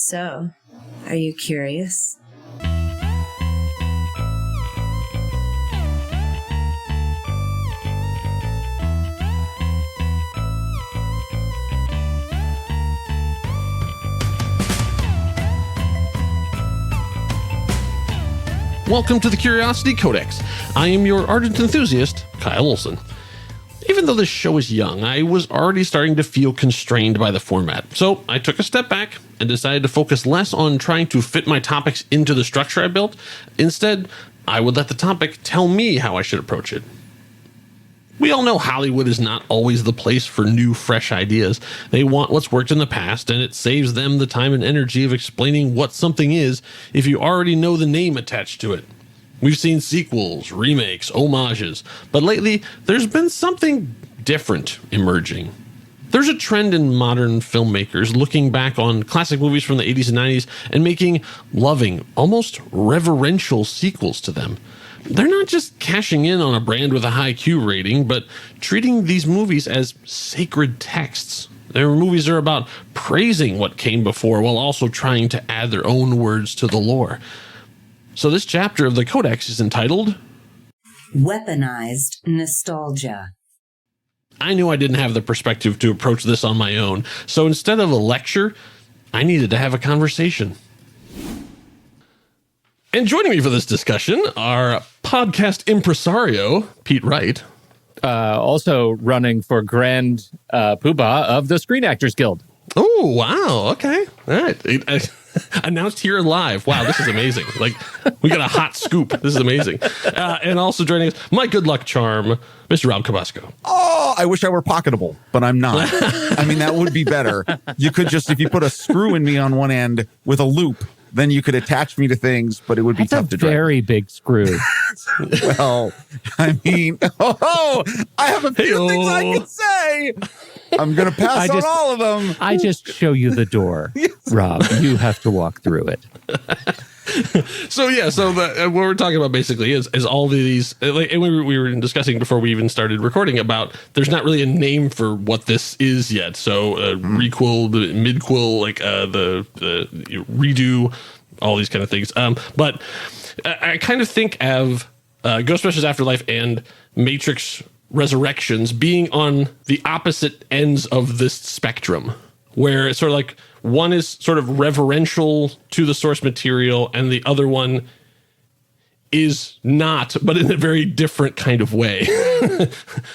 So, are you curious? Welcome to the Curiosity Codex. I am your ardent enthusiast, Kyle Olson. Even though this show is young, I was already starting to feel constrained by the format. So I took a step back and decided to focus less on trying to fit my topics into the structure I built. Instead, I would let the topic tell me how I should approach it. We all know Hollywood is not always the place for new, fresh ideas. They want what's worked in the past, and it saves them the time and energy of explaining what something is if you already know the name attached to it. We've seen sequels, remakes, homages, but lately there's been something different emerging. There's a trend in modern filmmakers looking back on classic movies from the 80s and 90s and making loving, almost reverential sequels to them. They're not just cashing in on a brand with a high Q rating, but treating these movies as sacred texts. Their movies are about praising what came before while also trying to add their own words to the lore. So this chapter of the Codex is entitled Weaponized Nostalgia. I knew I didn't have the perspective to approach this on my own, so instead of a lecture, I needed to have a conversation. And joining me for this discussion are podcast impresario, Pete Wright. Also running for Grand Poobah of the Screen Actors Guild. Oh, wow. Okay. All right. Announced here live. Wow, this is amazing. Like, we got a hot scoop. This is amazing. And also joining us, my good luck charm, Mr. Rob Cabasco. Oh, I wish I were pocketable, but I'm not. I mean, that would be better. You could just, if you put a screw in me on one end with a loop, then you could attach me to things, but it would be tough to drive. Very big screw. Well, I mean, I have a few things I can say. I'm going to pass on all of them. I just show you the door, Rob. You have to walk through it. So what we're talking about basically is all of these, like, and we were discussing before we even started recording about there's not really a name for what this is yet. So requel, the midquel, like the redo, all these kind of things. But I kind of think of Ghostbusters Afterlife and Matrix Resurrections being on the opposite ends of this spectrum, where it's sort of like one is sort of reverential to the source material and the other one is not, but in a very different kind of way.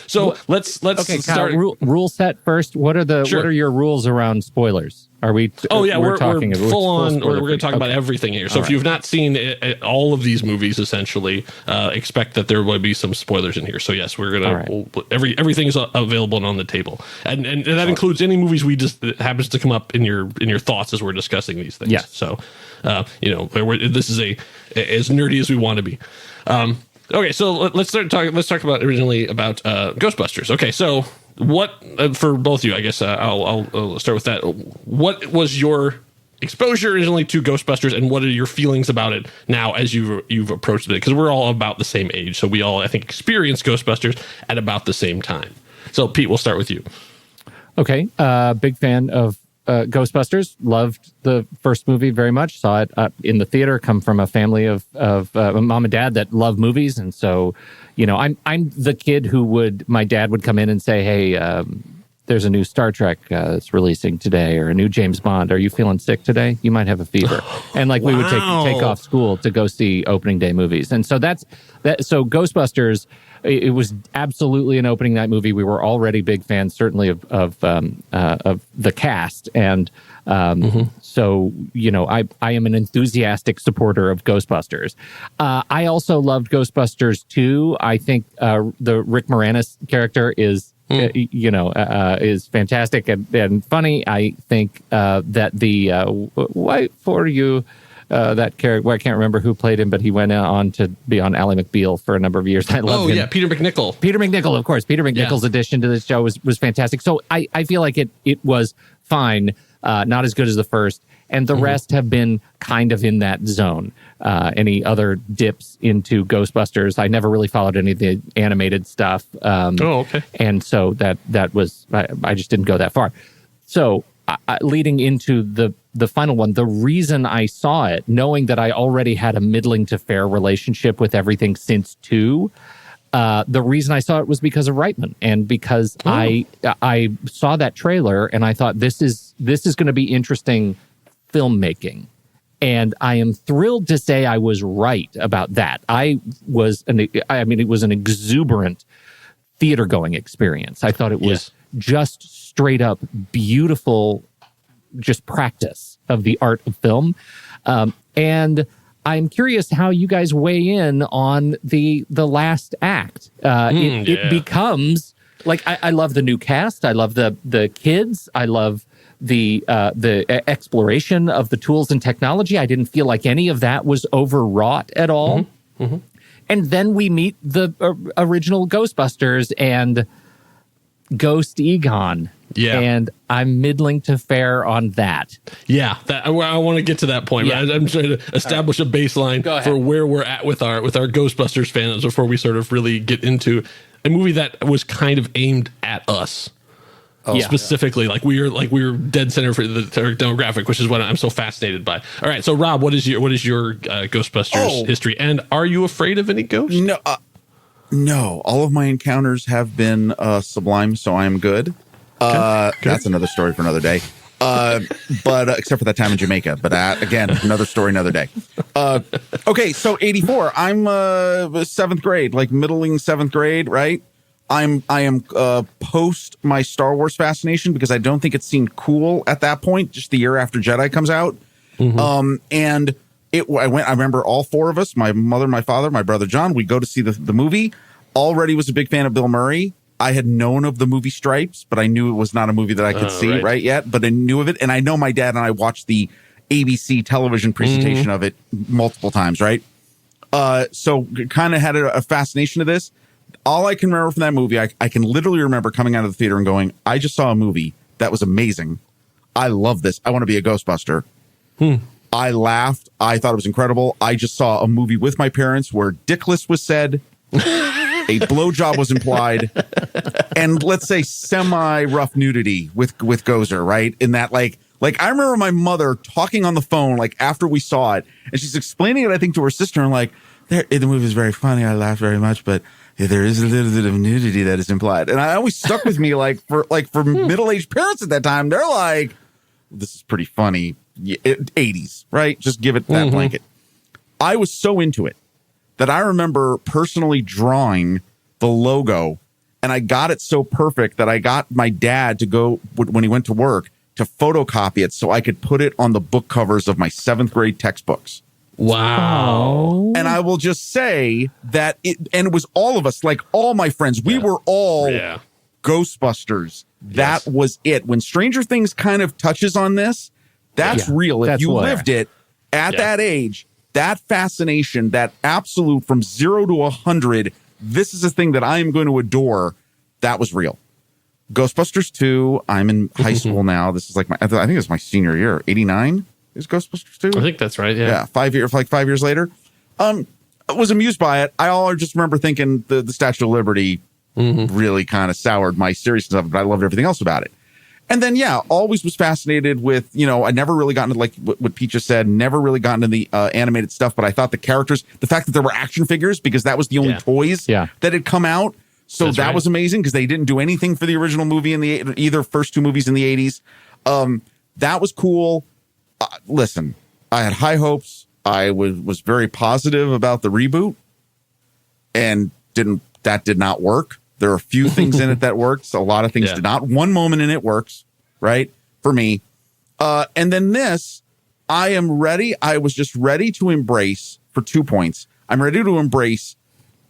So let's start. Kyle, rule set first. What are your rules around spoilers? Are we? We're talking full on. We're going to talk about everything here. So if you've not seen all of these movies, essentially, expect that there will be some spoilers in here. So yes, we're going to everything is available and on the table, and that includes any movies that happens to come up in your thoughts as we're discussing these things. Yes. So this is as nerdy as we want to be. Okay, so let's talk about originally about Ghostbusters. Okay, so what for both of you? I guess I'll start with that. What was your exposure originally to Ghostbusters, and what are your feelings about it now as you've approached it? Because we're all about the same age, so we all, I think, experienced Ghostbusters at about the same time. So Pete, we'll start with you. Okay, big fan of Ghostbusters. Loved the first movie very much. Saw it in the theater. Come from a family of mom and dad that love movies, and so I'm the kid my dad would come in and say, "Hey, there's a new Star Trek that's releasing today, or a new James Bond. Are you feeling sick today? You might have a fever." And we would take off school to go see opening day movies, and so that's that. So Ghostbusters. It was absolutely an opening night movie. We were already big fans, certainly of the cast, and so I am an enthusiastic supporter of Ghostbusters. I also loved Ghostbusters 2. I think the Rick Moranis character is is fantastic and funny. I think that the why for you. That character, I can't remember who played him, but he went on to be on Ally McBeal for a number of years. I love him. Oh, yeah, Peter McNichol. Peter McNichol, of course. Peter McNichol's addition to this show was fantastic. So I feel like it was fine, not as good as the first. And the rest have been kind of in that zone. Any other dips into Ghostbusters? I never really followed any of the animated stuff. Okay. And so that was, I just didn't go that far. So leading into the final one, the reason I saw it, knowing that I already had a middling to fair relationship with everything since 2, the reason I saw it was because of Reitman, and because I saw that trailer and I thought this is going to be interesting filmmaking. And I am thrilled to say I was right about that. It was an exuberant theater going experience. I thought it was just straight up beautiful, just practice of the art of film. And I'm curious how you guys weigh in on the last act. It becomes like, I love the new cast. I love the kids. I love the exploration of the tools and technology. I didn't feel like any of that was overwrought at all. And then we meet the original Ghostbusters and Ghost Egon. Yeah. And I'm middling to fair on that. Yeah, I want to get to that point. Yeah. Right? I'm trying to establish a baseline for where we're at with our Ghostbusters fans before we sort of really get into a movie that was kind of aimed at us. Specifically, like we were dead center for the demographic, which is what I'm so fascinated by. All right, so Rob, what is your Ghostbusters history, and are you afraid of any ghosts? No. All of my encounters have been sublime, so I am good. That's another story for another day. But except for that time in Jamaica. But again, another story, another day. Okay, so 84. I'm 7th grade, like middling 7th grade, right? I am post my Star Wars fascination because I don't think it seemed cool at that point, just the year after Jedi comes out. And I remember all 4 of us, my mother, my father, my brother John, we go to see the movie. Already was a big fan of Bill Murray. I had known of the movie Stripes, but I knew it was not a movie that I could see right yet, but I knew of it. And I know my dad and I watched the ABC television presentation of it multiple times, right? So kind of had a fascination to this. All I can remember from that movie, I can literally remember coming out of the theater and going, I just saw a movie that was amazing. I love this. I want to be a Ghostbuster. I laughed. I thought it was incredible. I just saw a movie with my parents where dickless was said, a blowjob was implied, and let's say semi-rough nudity with Gozer, right? In that, like I remember my mother talking on the phone, like after we saw it, and she's explaining it, I think, to her sister, and like, the movie is very funny. I laughed very much, but there is a little bit of nudity that is implied. And I always stuck with me, for middle-aged parents at that time, they're like, this is pretty funny. 80s, right? Just give it that blanket. I was so into it that I remember personally drawing the logo, and I got it so perfect that I got my dad to go, when he went to work, to photocopy it so I could put it on the book covers of my 7th grade textbooks. Wow. And I will just say that it was all of us, like all my friends, we were all Ghostbusters. That was it. When Stranger Things kind of touches on this, that's real. If you lived it at that age, that fascination, that absolute from 0 to 100, this is a thing that I am going to adore. That was real. Ghostbusters 2, I'm in high school now. This is like I think it's my senior year. 89 is Ghostbusters 2? I think that's right, yeah. 5 years later. I was amused by it. I just remember thinking the Statue of Liberty really kind of soured my seriousness of it, but I loved everything else about it. And then, always was fascinated with, I never really got into, like what Pete just said, never really got into the animated stuff, but I thought the characters, the fact that there were action figures, because that was the only toys that had come out. So that was amazing, because they didn't do anything for the original movie in either first 2 movies in the 80s. That was cool. Listen, I had high hopes. I was very positive about the reboot, and that did not work. There are a few things in it that works. A lot of things did not. One moment in it works, right? For me. And then this, I am ready. I was just ready to embrace, for 2 points, I'm ready to embrace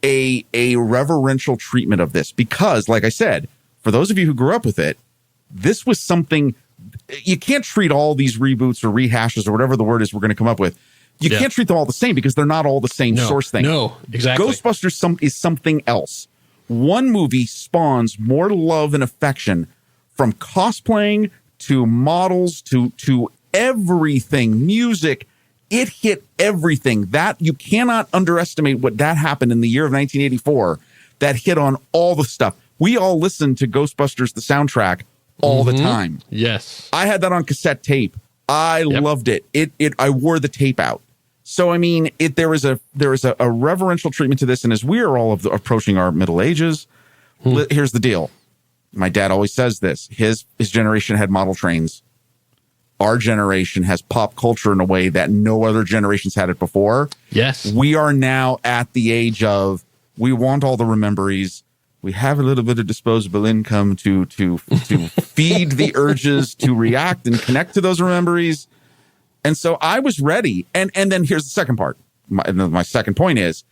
a reverential treatment of this. Because, like I said, for those of you who grew up with it, this was something, you can't treat all these reboots or rehashes or whatever the word is we're going to come up with. You can't treat them all the same, because they're not all the same source thing. No, exactly. Ghostbusters is something else. One movie spawns more love and affection, from cosplaying to models to everything, music. It hit everything. That you cannot underestimate what that happened in the year of 1984. That hit on all the stuff. We all listened to Ghostbusters, the soundtrack, all the time. Yes. I had that on cassette tape. I loved it. I wore the tape out. So, I mean, there is a reverential treatment to this. And as we are all approaching our middle ages, here's the deal. My dad always says this. His generation had model trains. Our generation has pop culture in a way that no other generations had it before. Yes. We are now at the age of, we want all the rememberies. We have a little bit of disposable income to feed the urges to react and connect to those rememberies. And so I was ready. And then here's the second part. My second point is,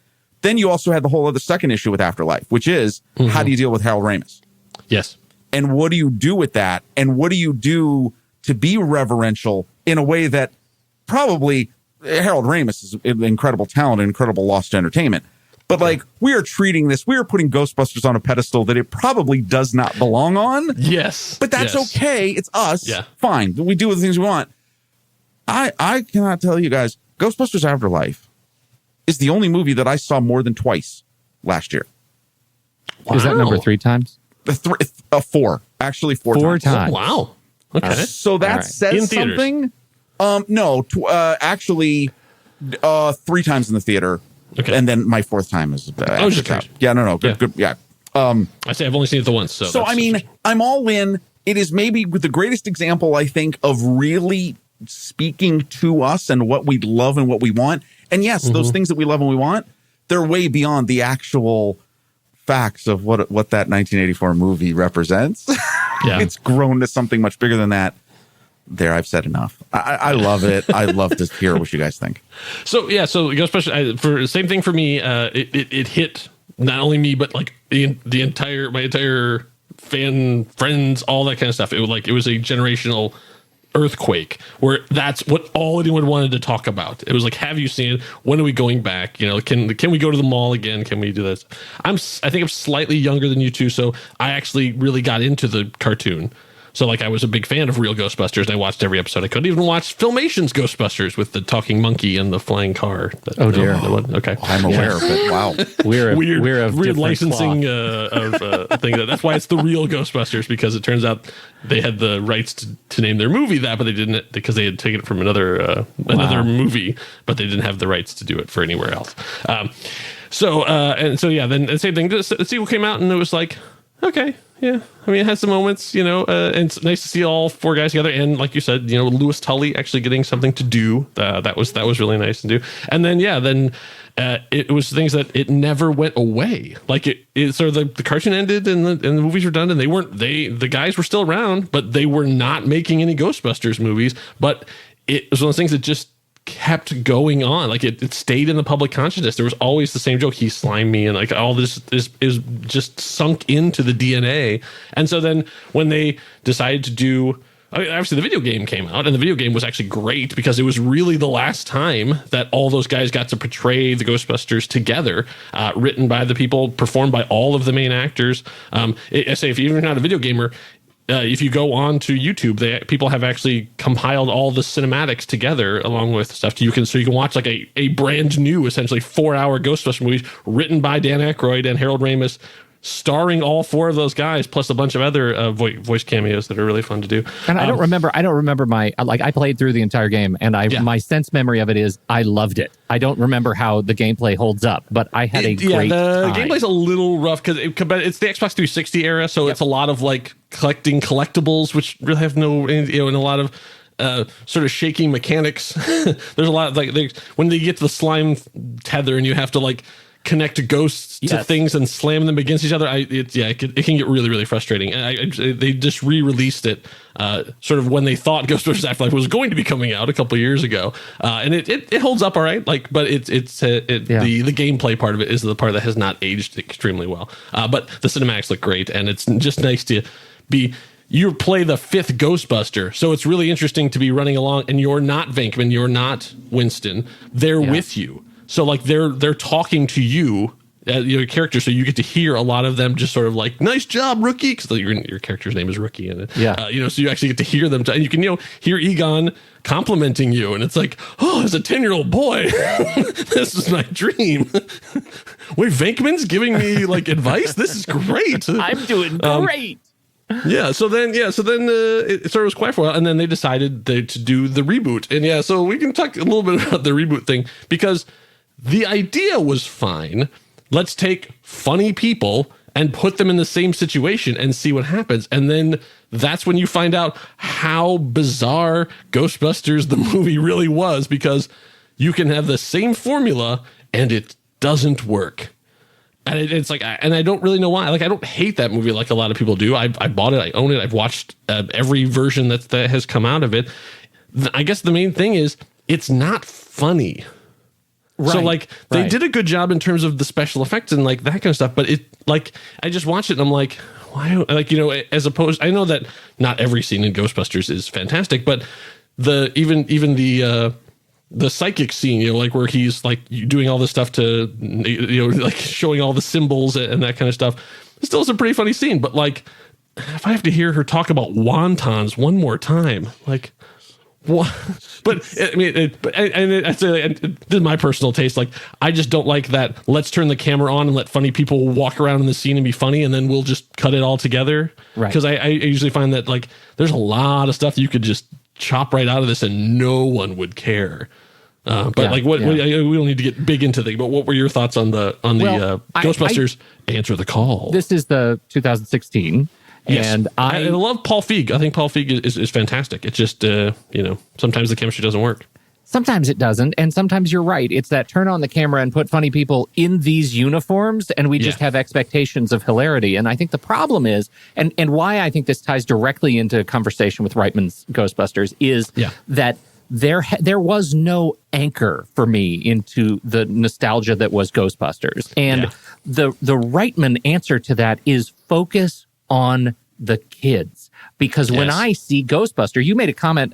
then you also had the whole other second issue with Afterlife, which is, how do you deal with Harold Ramis? Yes. And what do you do with that? And what do you do to be reverential in a way that probably Harold Ramis is an incredible talent, an incredible loss to entertainment. But like, we are treating this, we are putting Ghostbusters on a pedestal that it probably does not belong on. Yes. But that's okay. It's us. Yeah. Fine. We do the things we want. I cannot tell you guys, Ghostbusters Afterlife is the only movie that I saw more than twice last year. Wow. Is that number 3 times? 4. Actually, 4 times. 4 times. Oh, wow. Okay. So that says in theaters. Something. No, actually, 3 times in the theater. Okay. And then my 4th time is. I was just curious. Yeah, no, good. Yeah. I say I've only seen it the once. So I mean, I'm all in. It is maybe the greatest example, I think, of really speaking to us and what we love and what we want. And yes, those things that we love and we want, they're way beyond the actual facts of what that 1984 movie represents. Yeah. It's grown to something much bigger than that. There, I've said enough. I love it. I'd love to hear what you guys think. So Ghostbusters, for same thing for me. It hit not only me, but like my entire fan friends, all that kind of stuff. It was a generational earthquake where that's what all anyone wanted to talk about. It was like, have you seen it? When are we going back? You know, can we go to the mall again? Can we do this? I think I'm slightly younger than you two, so I actually really got into the cartoon. So like I was a big fan of real Ghostbusters and I watched every episode. I couldn't even watch Filmation's Ghostbusters with the talking monkey and the flying car. Oh dear. Okay. I'm aware, but wow. We're weird licensing of thing. That's why it's the real Ghostbusters, because it turns out they had the rights to name their movie that, but they didn't, because they had taken it from another movie, but they didn't have the rights to do it for anywhere else. Then the same thing. The sequel came out and it was like, okay. Yeah, I mean, it has some moments, and it's nice to see all 4 guys together. And like you said, Louis Tully actually getting something to do. That was really nice to do. And then, it was things that it never went away. Like it sort of the cartoon ended and the movies were done, and the guys were still around, but they were not making any Ghostbusters movies. But it was one of those things that just kept going on. Like it stayed in the public consciousness. There was always the same joke. He slimed me, and like all this is just sunk into the DNA. And so then when they decided to do, obviously the video game came out, and the video game was actually great because it was really the last time that all those guys got to portray the Ghostbusters together, written by the people, performed by all of the main actors. I say, if you're not a video gamer, if you go on to YouTube, people have actually compiled all the cinematics together along with stuff. So you can watch like a brand new, essentially 4-hour Ghostbusters movie written by Dan Aykroyd and Harold Ramis, starring all 4 of those guys, plus a bunch of other voice cameos that are really fun to do. And I don't remember my, like, I played through the entire game, and my sense memory of it is I loved it. I don't remember how the gameplay holds up, but I had a great time. Gameplay's a little rough because it's the Xbox 360 era, so it's a lot of like collecting collectibles, which really have no, and a lot of sort of shaking mechanics. There's a lot of like when they get to the slime tether and you have to like connect ghosts to things and slam them against each other. It can get really, really frustrating. And they just re-released it sort of when they thought Ghostbusters Afterlife was going to be coming out a couple of years ago, and it holds up all right. Like, but the gameplay part of it is the part that has not aged extremely well. But the cinematics look great, and it's just nice to be. You play the 5th Ghostbuster, so it's really interesting to be running along, and you're not Venkman, you're not Winston. They're with you. So like they're talking to you, your character, so you get to hear a lot of them just sort of like, nice job, rookie, because your character's name is Rookie, and so you actually get to hear them, and you can hear Egon complimenting you, and it's like, oh, as a 10-year-old boy, this is my dream. Wait, Venkman's giving me like advice. This is great. I'm doing great. So then it sort of was quiet for a while, and then they decided to do the reboot. And so we can talk a little bit about the reboot thing, because the idea was fine. Let's take funny people and put them in the same situation and see what happens. And then that's when you find out how bizarre Ghostbusters the movie really was, because you can have the same formula and it doesn't work. And it's like, and I don't really know why. Like, I don't hate that movie like a lot of people do. I bought it, I own it, I've watched every version that has come out of it. I guess the main thing is it's not funny. Right, so like they did a good job in terms of the special effects and like that kind of stuff, but it, like, I just watch it and I'm like, why? Like, as opposed, I know that not every scene in Ghostbusters is fantastic, but even the psychic scene, like where he's like doing all this stuff to, like showing all the symbols and that kind of stuff, it still is a pretty funny scene. But like, if I have to hear her talk about wontons one more time, like, what? But I mean, I say, this is my personal taste. Like, I just don't like that. Let's turn the camera on and let funny people walk around in the scene and be funny, and then we'll just cut it all together. Right? Because I usually find that like there's a lot of stuff that you could just chop right out of this and no one would care. But we don't need to get big into things. But what were your thoughts on the Ghostbusters Answer the Call? This is the 2016. Yes. And I love Paul Feig. I think Paul Feig is fantastic. It's just, sometimes the chemistry doesn't work. Sometimes it doesn't. And sometimes you're right. It's that turn on the camera and put funny people in these uniforms, and we just have expectations of hilarity. And I think the problem is, and why I think this ties directly into conversation with Reitman's Ghostbusters, is that there was no anchor for me into the nostalgia that was Ghostbusters. And the Reitman answer to that is focus on the kids. Because when I see Ghostbuster, you made a comment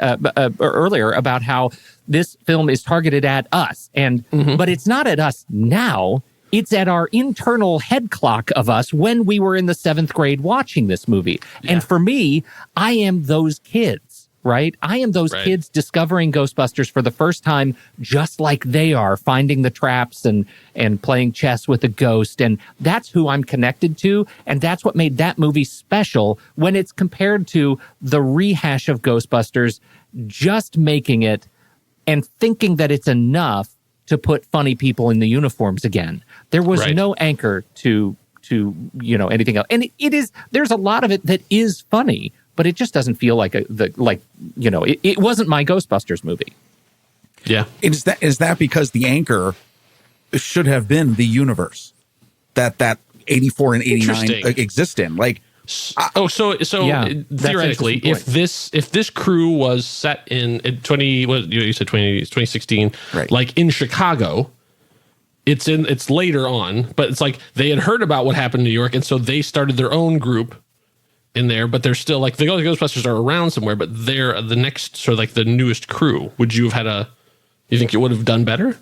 earlier about how this film is targeted at us, but it's not at us now. It's at our internal head clock of us when we were in the 7th grade watching this movie. And for me, I am those kids. Right? I am those kids discovering Ghostbusters for the first time, just like they are, finding the traps and playing chess with a ghost. And that's who I'm connected to. And that's what made that movie special when it's compared to the rehash of Ghostbusters, just making it and thinking that it's enough to put funny people in the uniforms again. There was no anchor to anything else. And there's a lot of it that is funny, but it just doesn't feel like it wasn't my Ghostbusters movie. Yeah. Is that because the anchor should have been the universe that 84 and 89 exist in? Like, theoretically, if this crew was set in 2016, like in Chicago, it's later on, but it's like they had heard about what happened in New York, and so they started their own group in there, but they're still like the Ghostbusters are around somewhere, but they're the next sort of like the newest crew. Would you have had you think it would have done better?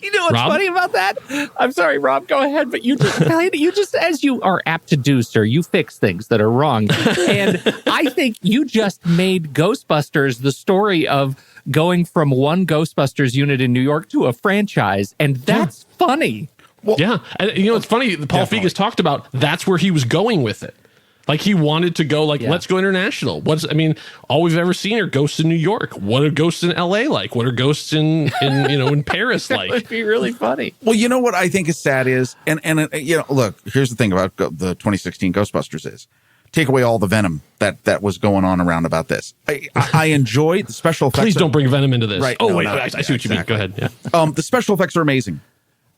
You know what's funny about that? I'm sorry, Rob, go ahead, but you just, as you are apt to do, sir, you fix things that are wrong. And I think you just made Ghostbusters the story of going from one Ghostbusters unit in New York to a franchise, and that's funny. Well, and it's funny, Paul Feig has talked about that's where he was going with it. Like, he wanted to go, let's go international. All we've ever seen are ghosts in New York. What are ghosts in LA like? What are ghosts in Paris like? That would be really funny. Well, you know what I think is sad is, and look, here's the thing about the 2016 Ghostbusters is, take away all the venom that was going on around about this. I enjoy the special effects. Please don't bring venom into this. Right. I see what you mean. Go ahead. Yeah. The special effects are amazing.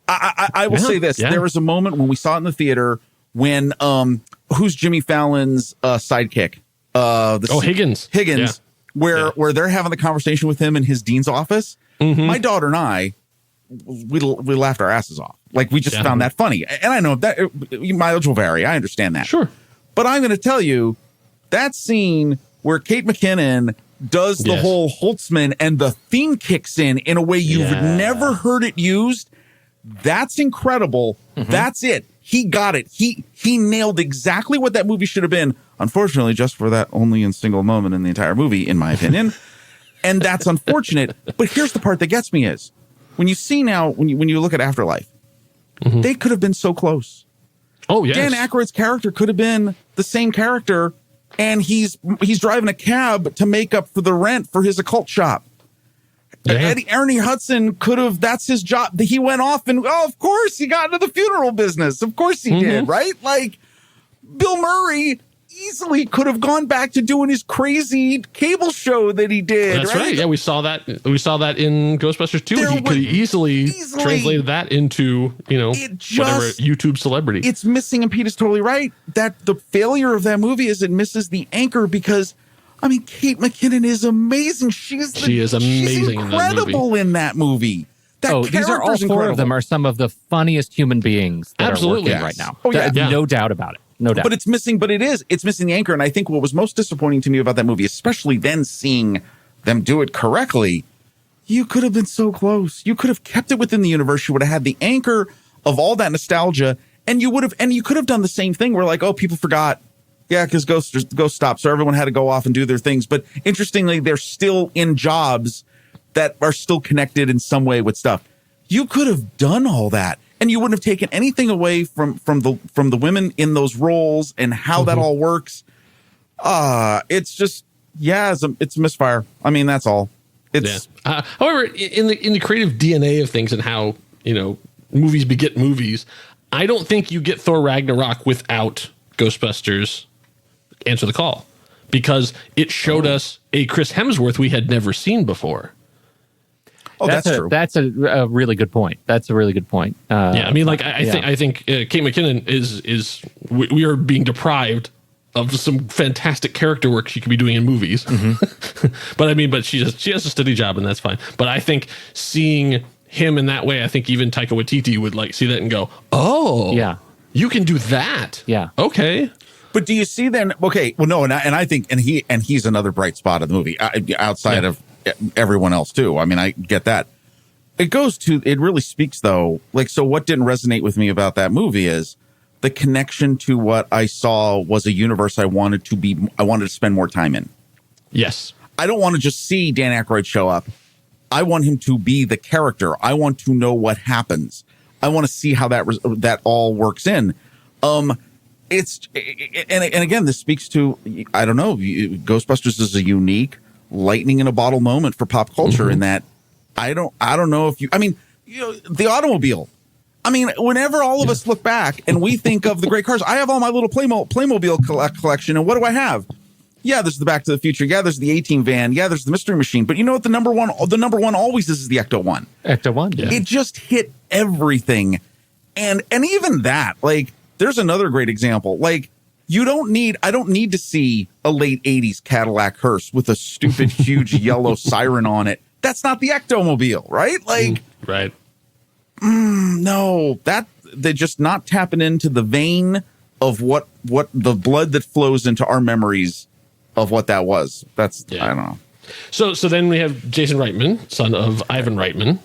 I will say this. There was a moment when we saw it in the theater when who's Jimmy Fallon's sidekick? Higgins. Higgins, where they're having the conversation with him in his dean's office. Mm-hmm. My daughter and I, we laughed our asses off. Like, we just found that funny. And I know that mileage will vary. I understand that. Sure. But I'm going to tell you, that scene where Kate McKinnon does the whole Holtzman and the theme kicks in a way you've never heard it used, that's incredible. Mm-hmm. That's it. He got it. He nailed exactly what that movie should have been. Unfortunately, just for that only and single moment in the entire movie, in my opinion. And that's unfortunate. But here's the part that gets me is when you see now, when you look at Afterlife, they could have been so close. Oh, yes. Dan Aykroyd's character could have been the same character, and he's driving a cab to make up for the rent for his occult shop. Yeah. Ernie Hudson could have, that's his job. He went off and, of course, he got into the funeral business. Of course he did, right? Like, Bill Murray easily could have gone back to doing his crazy cable show that he did. That's right. Yeah, we saw that. We saw that in Ghostbusters 2. He could easily translated that into, whatever YouTube celebrity. It's missing, and Pete is totally right, that the failure of that movie is it misses the anchor because, I mean, Kate McKinnon is amazing. She is amazing. She's incredible in that movie. These are all four of them are some of the funniest human beings that are working right now. Oh, yeah. No doubt about it. No doubt. But it's missing the anchor. And I think what was most disappointing to me about that movie, especially then seeing them do it correctly, you could have been so close. You could have kept it within the universe. You would have had the anchor of all that nostalgia. And you could have done the same thing where like, oh, people forgot. Yeah, because Ghost stopped. So everyone had to go off and do their things. But interestingly, they're still in jobs that are still connected in some way with stuff. You could have done all that. And you wouldn't have taken anything away from the women in those roles and how that all works. It's just, it's a misfire. I mean, that's all. However, in the creative DNA of things and how, movies beget movies, I don't think you get Thor Ragnarok without Ghostbusters Answer the Call, because it showed us a Chris Hemsworth we had never seen before. Oh, that's true. That's a really good point. That's a really good point. I mean, like I think Kate McKinnon is we are being deprived of some fantastic character work she could be doing in movies. but she has a steady job, and that's fine. But I think seeing him in that way, I think even Taika Waititi would like see that and go, oh, yeah, you can do that. Yeah, okay. But do you see then? Okay, well, no, and I think, and he's another bright spot of the movie outside of everyone else too. I mean, I get that. It really speaks though. Like, so what didn't resonate with me about that movie is the connection to what I saw was a universe I wanted to spend more time in. Yes. I don't want to just see Dan Aykroyd show up. I want him to be the character. I want to know what happens. I want to see how that all works in. And again, this speaks to, I don't know, Ghostbusters is a unique lightning in a bottle moment for pop culture in that I don't know if the automobile. I mean, whenever all of us look back and we think of the great cars, I have all my little Playmobil collection. And what do I have? Yeah, there's the Back to the Future. Yeah, there's the A-Team van. Yeah, there's the Mystery Machine. But you know what? The number one always is the Ecto-1. Ecto-1. Yeah. It just hit everything. And even that, like, there's another great example. Like, I don't need to see a late 80s Cadillac hearse with a stupid, huge yellow siren on it. That's not the Ectomobile, right? Like, right. No, they're just not tapping into the vein of what the blood that flows into our memories of what that was. I don't know. So then we have Jason Reitman, son of Ivan Reitman,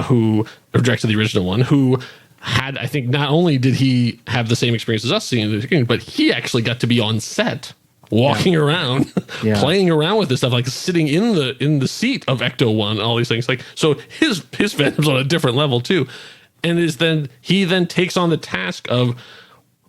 who directed the original one, who had, I think, not only did he have the same experience as us seeing the game, but he actually got to be on set, walking around, playing around with this stuff, like sitting in the seat of Ecto-1, all these things. Like, so his fandom's on a different level too. And he then takes on the task of,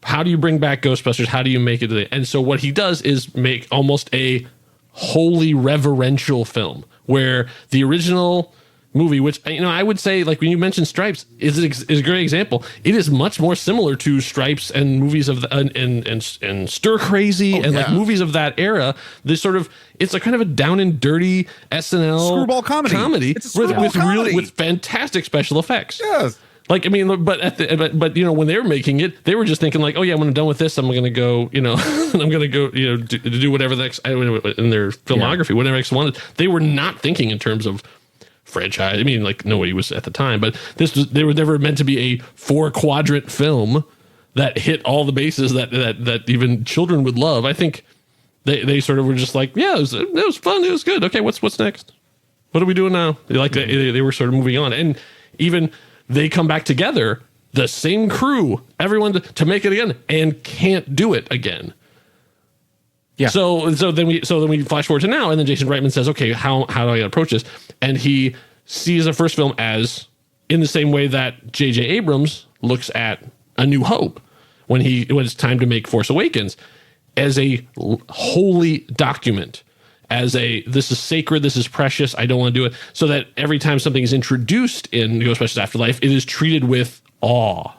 how do you bring back Ghostbusters? How do you make it? And so what he does is make almost a wholly reverential film, where the original movie, which, I would say, like when you mentioned Stripes, is a great example. It is much more similar to Stripes and movies of and Stir Crazy like movies of that era. This sort of, it's a kind of a down and dirty SNL screwball comedy. It's a screwball comedy with fantastic special effects. Yes. Like, I mean, but when they were making it, they were just thinking like, oh yeah, when I'm done with this, I'm going to go, and I'm going to go, do whatever the next in their filmography, whatever next wanted. They were not thinking in terms of franchise. I mean, like, nobody was at the time, but they were never meant to be a 4-quadrant film that hit all the bases that even children would love. I think they sort of were just like, yeah, it was fun, it was good. Okay, what's next? What are we doing now? They were sort of moving on, and even they come back together, the same crew, everyone to make it again, and can't do it again. Yeah. So then we flash forward to now, and then Jason Reitman says, okay, how do I approach this? And he sees the first film as in the same way that J.J. Abrams looks at A New Hope. when it's time to make Force Awakens as a holy document, as this is sacred, this is precious, I don't want to do it, so that every time something is introduced in Ghostbusters Afterlife, it is treated with awe.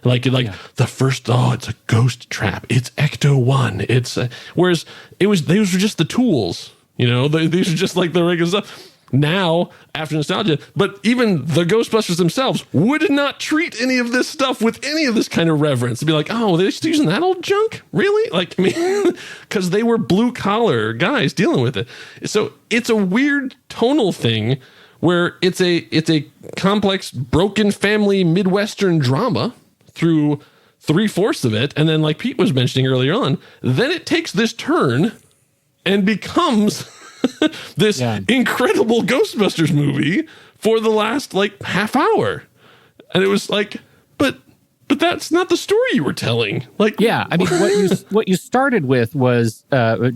The first, it's a ghost trap. It's Ecto-1. It's whereas those were just the tools, these are just like the regular stuff. Now, after nostalgia, but even the Ghostbusters themselves would not treat any of this stuff with any of this kind of reverence. To be like, oh, they're just using that old junk? Really? Because they were blue collar guys dealing with it. So it's a weird tonal thing where it's a complex, broken family Midwestern drama through 3/4 of it. And then, like Pete was mentioning earlier on, then it takes this turn and becomes this incredible Ghostbusters movie for the last half hour. And it was like, but that's not the story you were telling. I mean, what you started with was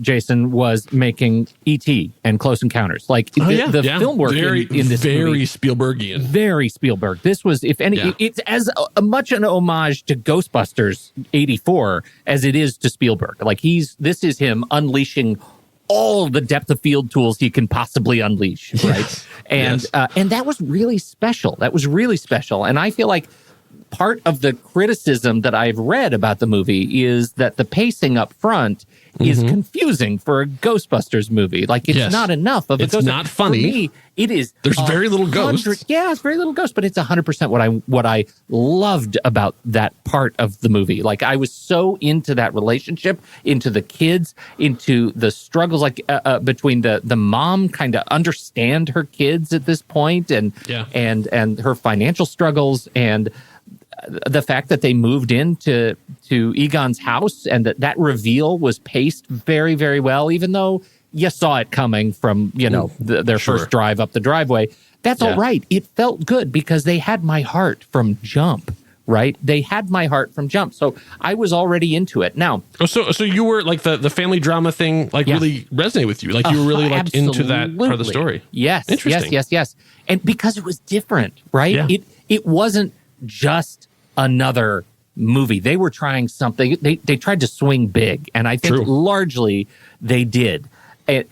Jason was making E.T. and Close Encounters. The film work in this very movie, Spielbergian, very Spielberg. This was, if any, it's as much an homage to Ghostbusters '84 as it is to Spielberg. This is him unleashing all the depth of field tools he can possibly unleash, right? And that was really special. And I feel like part of the criticism that I've read about the movie is that the pacing up front is confusing for a Ghostbusters movie. It's not enough of a Ghostbusters. It's not funny. For me, it is. There's very little ghosts. Yeah, it's very little ghosts, but it's 100% what I loved about that part of the movie. I was so into that relationship, into the kids, into the struggles, between the mom kind of understand her kids at this point, and her financial struggles, and the fact that they moved into Egon's house, and that reveal was paced very, very well, even though you saw it coming from, their first drive up the driveway. That's all right. It felt good because they had my heart from jump, right? They had my heart from jump. So I was already into it. Now, so you were the family drama thing, really resonated with you. You were really into that part of the story. Yes. Interesting. Yes. And because it was different, right? Yeah. It wasn't just another movie. They were trying something. They tried to swing big, and I think largely they did. I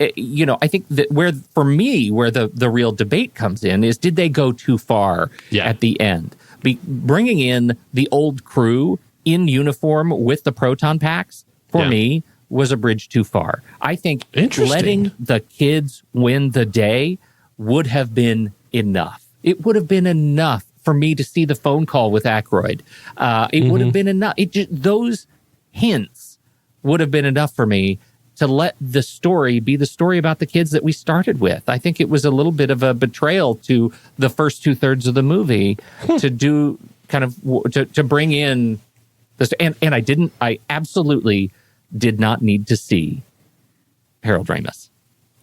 think that where the real debate comes in is, did they go too far at the end? Bringing in the old crew in uniform with the proton packs, for me, was a bridge too far. I think letting the kids win the day would have been enough. It would have been enough for me to see the phone call with Aykroyd. It would have been enough. Those hints would have been enough for me to let the story be the story about the kids that we started with. I think it was a little bit of a betrayal to the first 2/3 of the movie to do to bring in this. And I absolutely did not need to see Harold Ramis.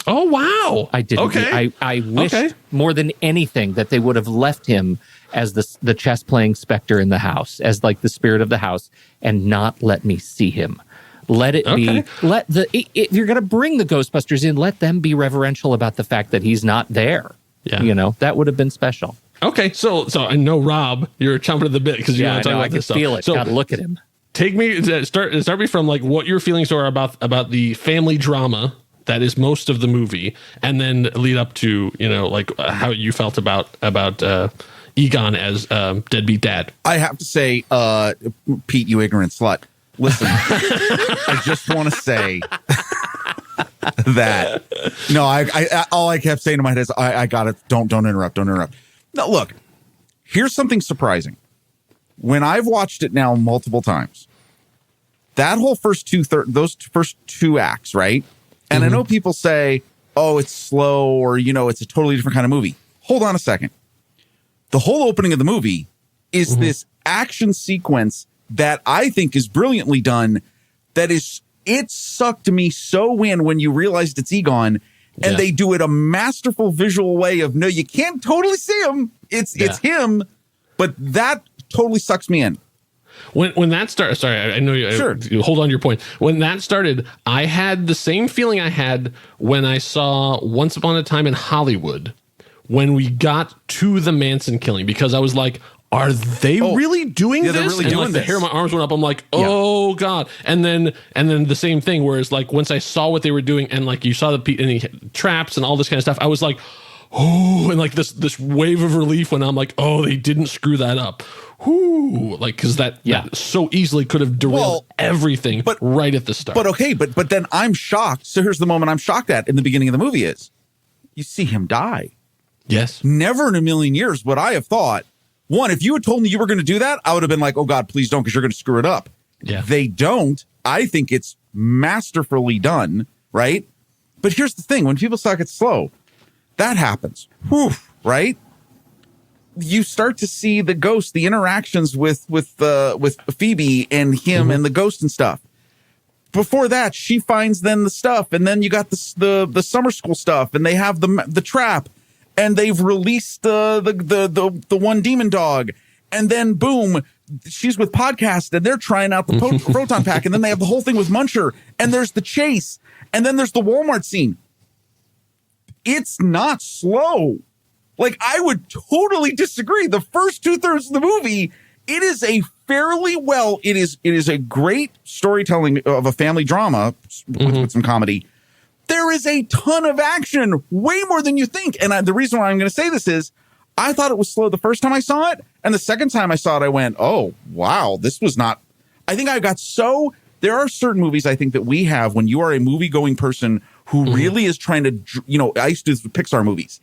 Oh, wow. I didn't. Okay. I wished more than anything that they would have left him as the chess playing specter in the house, as the spirit of the house, and not let me see him. Let it be. If you're going to bring the Ghostbusters in, let them be reverential about the fact that he's not there. Yeah. That would have been special. Okay. So I know, Rob, you're chomping at the bit because you want to talk about this stuff. I can feel it. So got to look at him. Take me, start me from what your feelings are about the family drama that is most of the movie, and then lead up to how you felt about Egon as deadbeat dad. I have to say, Pete, you ignorant slut. Listen, I just want to say that I all I kept saying to my head is, I got it. Don't interrupt. Now, look, here's something surprising. When I've watched it now multiple times, that whole those first two acts, right? And I know people say, oh, it's slow, or, it's a totally different kind of movie. Hold on a second. The whole opening of the movie is this action sequence that I think is brilliantly done. It sucked me so in when you realized it's Egon, and they do it a masterful visual way of, no, you can't totally see him. It's him, but that totally sucks me in. When that started, sorry, I know you. Sure. You hold on to your point. When that started, I had the same feeling I had when I saw Once Upon a Time in Hollywood, when we got to the Manson killing, because I was like, are they really doing yeah, this? they're really and doing like the this. hair on my arms went up. I'm like, oh God. And then the same thing, whereas like once I saw what they were doing and like you saw the traps and all this kind of stuff, I was like, oh, and like this wave of relief when I'm like, oh, they didn't screw that up. Whoo, like because that so easily could have derailed everything right at the start. But okay, but then I'm shocked. So here's the moment I'm shocked at in the beginning of the movie is you see him die. Yes. Never in a million years would I have thought, one, if you had told me you were going to do that, I would have been like, oh God, please don't, because you're going to screw it up. Yeah. They don't. I think it's masterfully done, right? But here's the thing. When people suck, it's slow. That happens. Whew, right? You start to see the ghost, the interactions with Phoebe and him and the ghost and stuff. Before that, she finds then the stuff, and then you got the summer school stuff, and they have the trap, and they've released the one demon dog, and then boom, she's with Podcast, and they're trying out the proton pack, and then they have the whole thing with Muncher, and there's the chase, and then there's the Walmart scene. It's not slow. Like, I would totally disagree. The first 2/3 of the movie, it is a fairly it is a great storytelling of a family drama with some comedy. There is a ton of action, way more than you think. And the reason why I'm going to say this is I thought it was slow the first time I saw it. And the second time I saw it, I went, oh, wow, this was not. I think I got so. There are certain movies I think that we have when you are a movie going person who really is trying to, I used to do this with Pixar movies.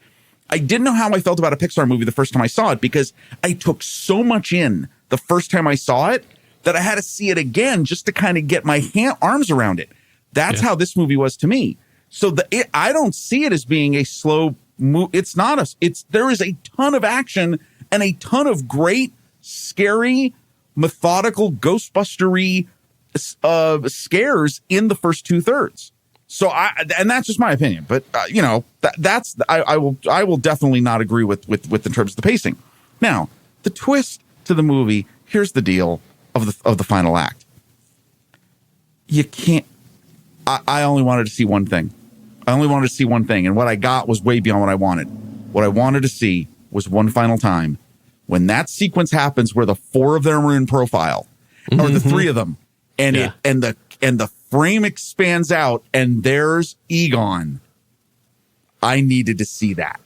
I didn't know how I felt about a Pixar movie the first time I saw it because I took so much in the first time I saw it that I had to see it again just to kind of get my arms around it. That's how this movie was to me. So I don't see it as being a slow move. It's not there is a ton of action and a ton of great, scary, methodical, Ghostbustery scares in the first 2/3. So and that's just my opinion, but I will definitely not agree with in terms of the pacing. Now, the twist to the movie, here's the deal of the final act. You can't. I only wanted to see one thing. And what I got was way beyond what I wanted. What I wanted to see was one final time when that sequence happens where the 4 of them are in profile, or the 3 of them, and the frame expands out and there's Egon. I needed to see that.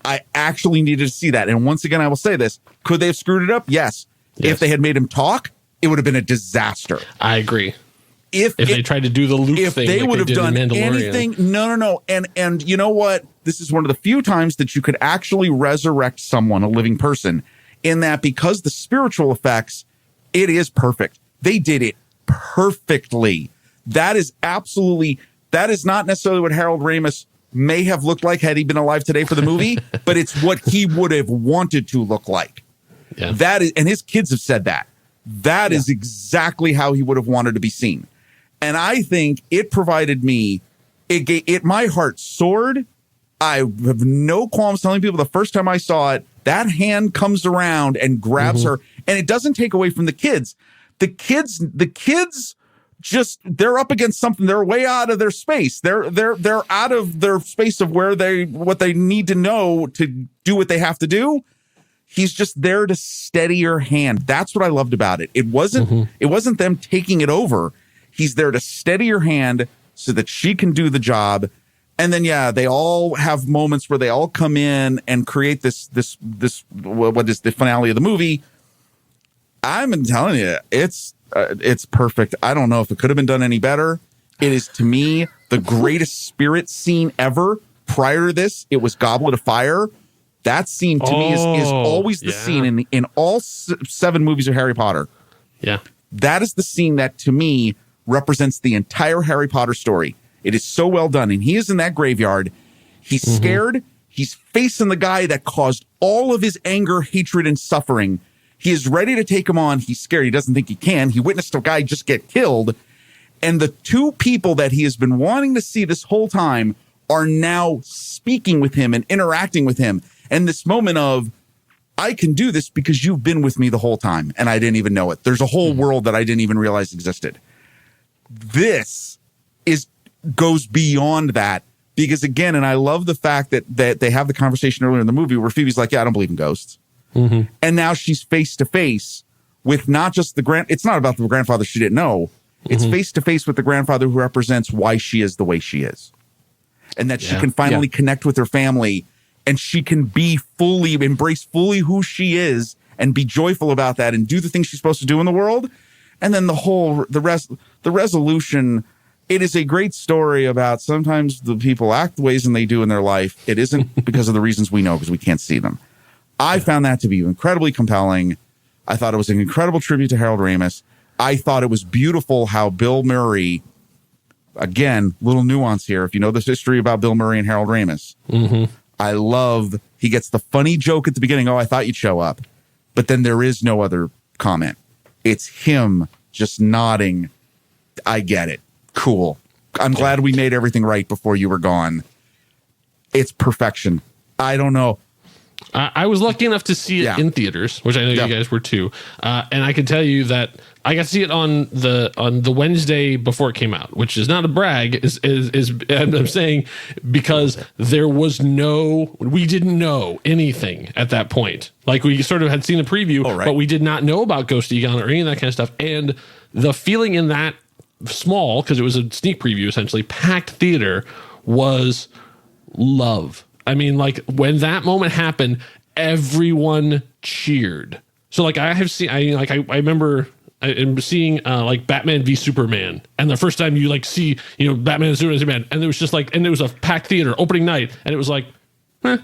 I actually needed to see that. And once again, I will say this. Could they have screwed it up? Yes. If they had made him talk, it would have been a disaster. I agree. If they tried to do the Luke if thing, they like would have done Mandalorian. anything, no. And you know what? This is one of the few times that you could actually resurrect someone, a living person, in that because the spiritual effects, it is perfect. They did it perfectly. That is not necessarily what Harold Ramis may have looked like had he been alive today for the movie, but it's what he would have wanted to look like. Yeah. That is, and his kids have said that. That is exactly how he would have wanted to be seen. And I think it provided me, my heart soared. I have no qualms telling people the first time I saw it, that hand comes around and grabs her, and it doesn't take away from the kids. The kids they're up against something. They're way out of their space. They're out of their space of what they need to know to do what they have to do. He's just there to steady her hand. That's what I loved about it. It wasn't them taking it over. He's there to steady her hand so that she can do the job. And then, they all have moments where they all come in and create this what is the finale of the movie. I'm telling you, it's perfect. I don't know if it could have been done any better. It is, to me, the greatest spirit scene ever. Prior to this, it was Goblet of Fire. That scene to me is always the scene in all 7 movies of Harry Potter. Yeah. That is the scene that, to me, represents the entire Harry Potter story. It is so well done. And he is in that graveyard. He's scared. He's facing the guy that caused all of his anger, hatred, and suffering. He is ready to take him on. He's scared. He doesn't think he can. He witnessed a guy just get killed. And the 2 people that he has been wanting to see this whole time are now speaking with him and interacting with him. And this moment of, I can do this because you've been with me the whole time and I didn't even know it. There's a whole world that I didn't even realize existed. This goes beyond that because, again, and I love the fact that they have the conversation earlier in the movie where Phoebe's like, I don't believe in ghosts. And now she's face to face with not just it's not about the grandfather she didn't know. It's face to face with the grandfather who represents why she is the way she is. And that she can finally connect with her family, and she can embrace fully who she is and be joyful about that and do the things she's supposed to do in the world. And then the resolution, it is a great story about sometimes the people act the ways and they do in their life. It isn't because of the reasons we know, because we can't see them. I found that to be incredibly compelling. I thought it was an incredible tribute to Harold Ramis. I thought it was beautiful how Bill Murray, again, little nuance here. If you know this history about Bill Murray and Harold Ramis, I love, he gets the funny joke at the beginning. Oh, I thought you'd show up. But then there is no other comment. It's him just nodding. I get it. Cool. I'm glad we made everything right before you were gone. It's perfection. I don't know. I was lucky enough to see it in theaters, which I know you guys were too. And I can tell you that I got to see it on the Wednesday before it came out, which is not a brag. I'm saying because we didn't know anything at that point. Like we sort of had seen the preview, but we did not know about Ghost Egon or any of that kind of stuff. And the feeling in that small, because it was a sneak preview, essentially packed theater, was love. I mean, like when that moment happened, everyone cheered. So like I remember seeing like Batman v Superman, and the first time you like see, Batman and Superman, and it was just like, and it was a packed theater opening night, and it was like, not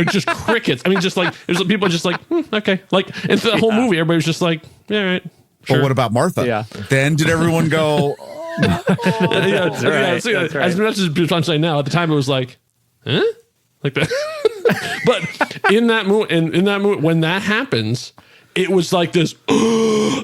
just crickets. I mean, just like it was people just like, okay, like and the whole movie, everybody was just like, yeah, all right. Sure. Well, what about Martha? Yeah. Then did everyone go? That's right. As much as I'm saying now, at the time it was like, huh? Like that. But in that moment, when that happens, it was like this.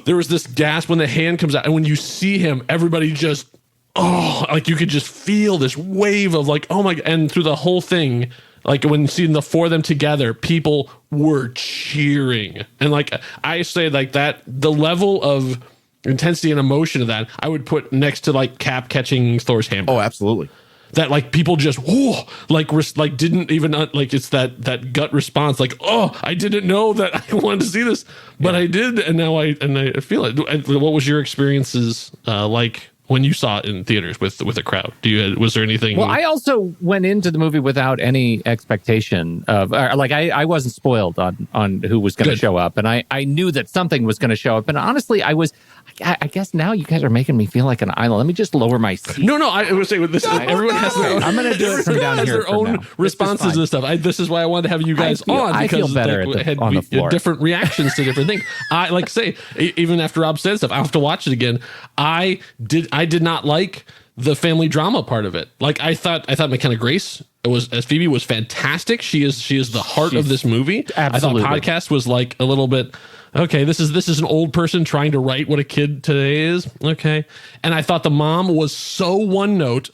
There was this gasp when the hand comes out, and when you see him, everybody just like you could just feel this wave of like, oh my! And through the whole thing, like when seeing the four of them together, people were cheering, and like I say, like that, the level of intensity and emotion of that, I would put next to like Cap catching Thor's hammer. Oh, absolutely. That like people just didn't even like it's that gut response like, oh, I didn't know that I wanted to see this, but I did, and now I feel it. What was your experiences like when you saw it in theaters with a crowd? Was there anything? Well, I also went into the movie without any expectation of I wasn't spoiled on who was going to show up, and I knew that something was going to show up, and honestly, I guess now you guys are making me feel like an island. Let me just lower my seat. No, I would say with this, everyone has their own. I'm going to do it from down here. Their own responses to this stuff. This is why I wanted to have you guys on, because I feel better on the floor. Different reactions to different things. I like say, even after Rob said stuff, I have to watch it again. I did not like the family drama part of it. Like I thought McKenna Grace as Phoebe was fantastic. She is the heart of this movie. Absolutely. I thought Podcast was like a little bit. Okay, this is an old person trying to write what a kid today is. Okay. And I thought the mom was so one note.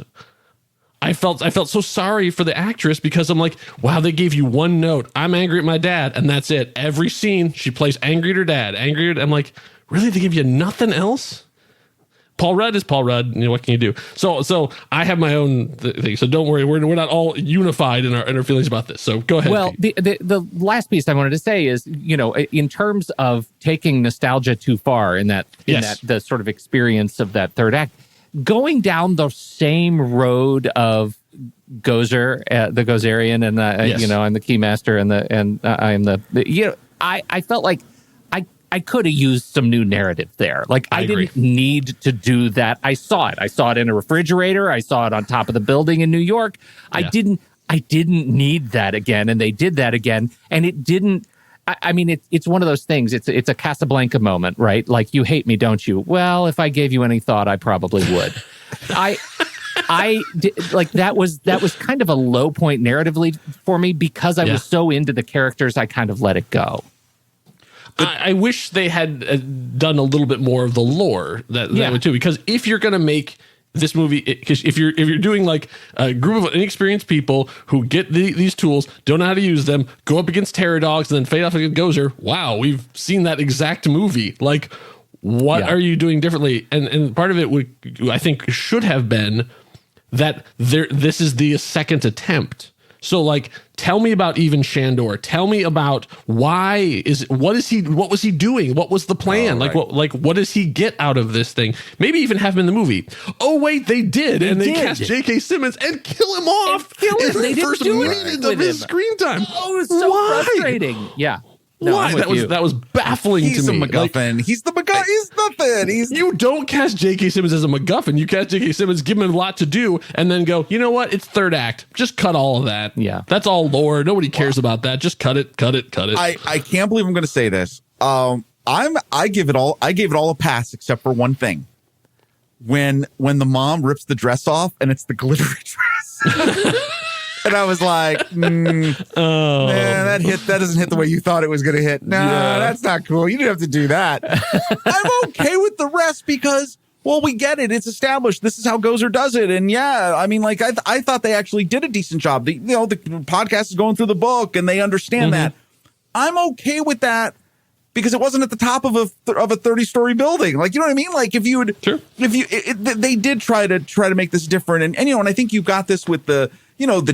I felt so sorry for the actress, because I'm like, wow, they gave you one note. I'm angry at my dad, and that's it. Every scene she plays angry at her dad, I'm like, really? They give you nothing else? Paul Rudd is Paul Rudd. What can you do? So I have my own thing. So don't worry, we're not all unified in our feelings about this. So go ahead. Well, the last piece I wanted to say is, in terms of taking nostalgia too far in the sort of experience of that third act, going down the same road of Gozer, the Gozerian, and I'm the Keymaster, and I am I felt like I could have used some new narrative there. Like I didn't need to do that. I saw it. I saw it in a refrigerator. I saw it on top of the building in New York. I didn't need that again. And they did that again. And it didn't. I mean, it's one of those things. It's a Casablanca moment, right? Like, you hate me, don't you? Well, if I gave you any thought, I probably would. I did, like that was kind of a low point narratively for me, because I was so into the characters. I kind of let it go. I wish they had done a little bit more of the lore that would too, because if you're going to make this movie, because if you're doing like a group of inexperienced people who get these tools, don't know how to use them, go up against terror dogs, and then fade off against Gozer. Wow, we've seen that exact movie. Like, what are you doing differently? And part of it I think should have been that this is the second attempt. So like, tell me about even Shandor. Tell me about what was he doing? What was the plan? What does he get out of this thing? Maybe even have him in the movie. Oh wait, they did. They cast J.K. Simmons and kill him off in the first minute of his screen time. Oh, it was so frustrating. Yeah. No, why? That was baffling to me. He's a MacGuffin. He's the MacGuffin. He's nothing. You don't cast J.K. Simmons as a MacGuffin. You cast J.K. Simmons, give him a lot to do, and then go, you know what? It's third act. Just cut all of that. Yeah. That's all lore. Nobody cares about that. Just cut it. I can't believe I'm going to say this. I gave it all a pass except for one thing. When the mom rips the dress off and it's the glittery dress. And I was like, man, that doesn't hit the way you thought it was going to hit. No, that's not cool. You didn't have to do that. I'm okay with the rest because, well, we get it. It's established. This is how Gozer does it. And yeah, I mean, like, I thought they actually did a decent job. The podcast is going through the book and they understand that. I'm okay with that because it wasn't at the top of a 30-story building. Like, you know what I mean? Like, they did try to make this different. And I think you got this with the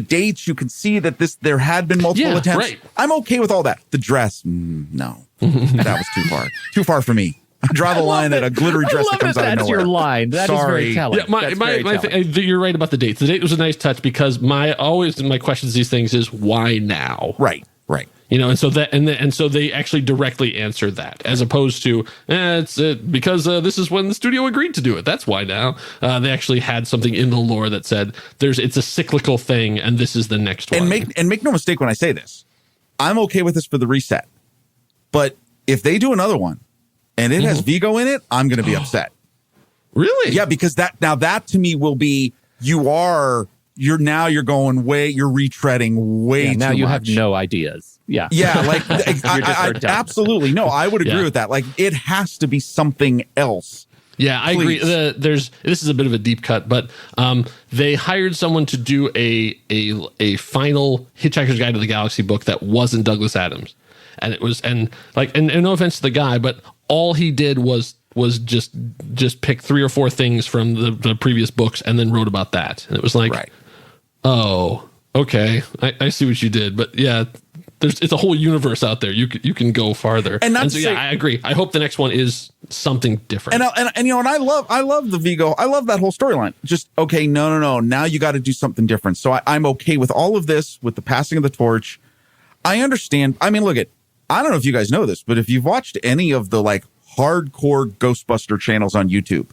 dates. You can see that there had been multiple attempts. Right. I'm okay with all that. The dress, no, that was too far for me. I draw the line at a glittery dress that comes out of nowhere. That's your line. That is very telling. Yeah, you're right about the dates. The date was a nice touch because my questions these things is why now? Right. And so they actually directly answer that, as opposed to it's because this is when the studio agreed to do it. That's why now. They actually had something in the lore that said it's a cyclical thing, and this is the next one. And make no mistake when I say this, I'm okay with this for the reset. But if they do another one and it has Vigo in it, I'm going to be upset. Really? Yeah, because that to me will be you're going way, you're retreading way too much. Now you have no ideas. Yeah. Yeah, like I absolutely. No, I would agree with that. Like it has to be something else. Yeah, I agree. This is a bit of a deep cut, but they hired someone to do a final Hitchhiker's Guide to the Galaxy book that wasn't Douglas Adams. And it was and no offense to the guy, but all he did was just pick 3 or 4 things from the previous books and then wrote about that. And it was like, right. Oh, okay. I see what you did. But yeah, it's a whole universe out there. You can go farther. And I agree. I hope the next one is something different. And I love the Vigo. I love that whole storyline. Just, okay, no. Now you got to do something different. So I'm okay with all of this, with the passing of the torch. I understand. I mean, I don't know if you guys know this, but if you've watched any of the like hardcore Ghostbuster channels on YouTube,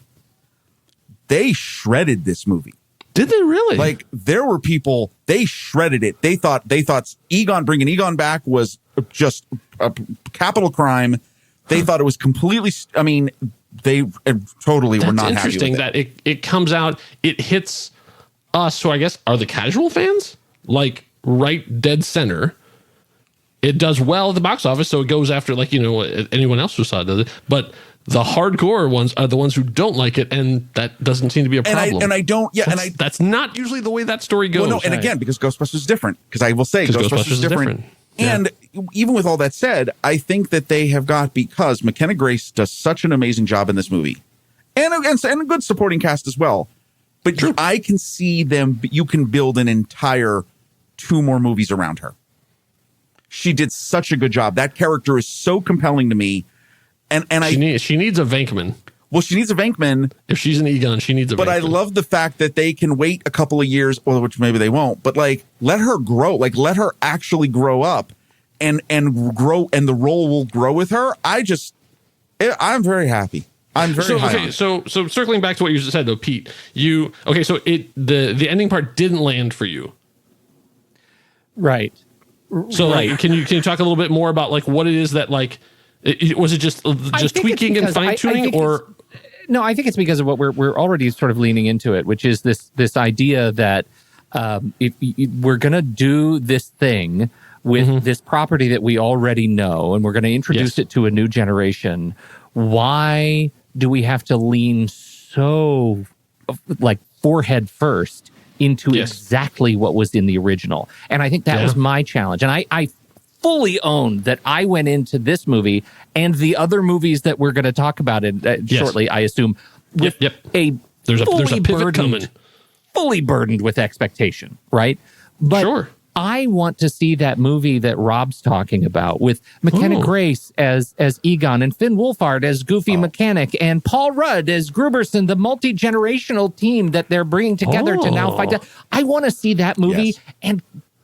they shredded this movie. Did they really? Like there were people, they shredded it. They thought bringing Egon back was just a capital crime. They thought it was completely, I mean, they totally were not happy with it. That's interesting that it comes out, it hits us, who I guess are the casual fans, like right dead center. It does well at the box office, so it goes after anyone else who saw it does it. But the hardcore ones are the ones who don't like it, and that doesn't seem to be a problem. That's not usually the way that story goes. Well, no, and again, because Ghostbusters is different. Because I will say Ghostbusters is different. Yeah. And even with all that said, I think that they have because McKenna Grace does such an amazing job in this movie, and a good supporting cast as well. But true. I can see them. You can build an entire 2 more movies around her. She did such a good job. That character is so compelling to me. And she needs a Venkman. Well, she needs a Venkman. If she's an Egon, she needs a Venkman. But I love the fact that they can wait a couple of years, or which maybe they won't, but let her grow. Let her actually grow up and grow, and the role will grow with her. I'm very happy. I'm very happy. So circling back to what you just said though, Pete, so the ending part didn't land for you. Right. So can you talk a little bit more about what it is that was it just tweaking and fine tuning or? No, I think it's because of what we're already sort of leaning into it, which is this idea that if we're going to do this thing with this property that we already know, and we're going to introduce it to a new generation, why do we have to lean so forehead first into exactly what was in the original? And I think that was my challenge. And I fully own that I went into this movie and the other movies that we're going to talk about shortly, I assume, with there's a pivot coming. Fully burdened with expectation, right? But, sure. I want to see that movie that Rob's talking about with McKenna Grace as Egon and Finn Wolfhard as Goofy Mechanic and Paul Rudd as Gruberson, the multi-generational team that they're bringing together to now fight. I want to see that movie, and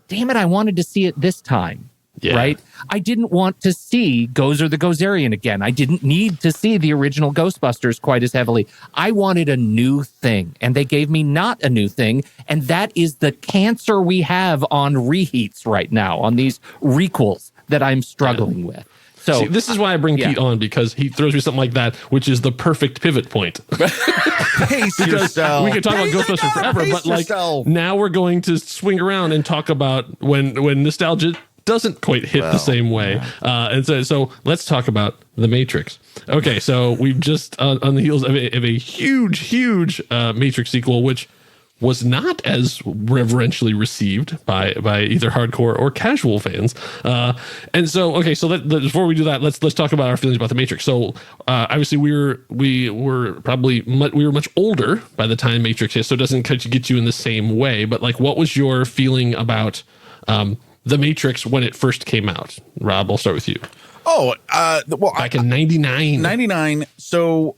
damn it, I wanted to see it this time. Yeah. Right? I didn't want to see Gozer the Gozerian again. I didn't need to see the original Ghostbusters quite as heavily. I wanted a new thing, and they gave me not a new thing, and that is the cancer we have on reheats right now, on these requels that I'm struggling with. So see, this is why I bring Pete on, because he throws me something like that, which is the perfect pivot point. Pace yourself. We could talk about Ghostbusters forever, but now we're going to swing around and talk about when nostalgia doesn't quite hit the same way. And so let's talk about The Matrix. Okay, so we've just on the heels of a huge Matrix sequel, which was not as reverentially received by either hardcore or casual fans. And so, okay, so before we do that, let's talk about our feelings about The Matrix. So obviously we were much older by the time Matrix hit, so it doesn't get you in the same way. But like, what was your feeling about The Matrix when it first came out? Rob, I'll start with you. Back in 99. 99. So,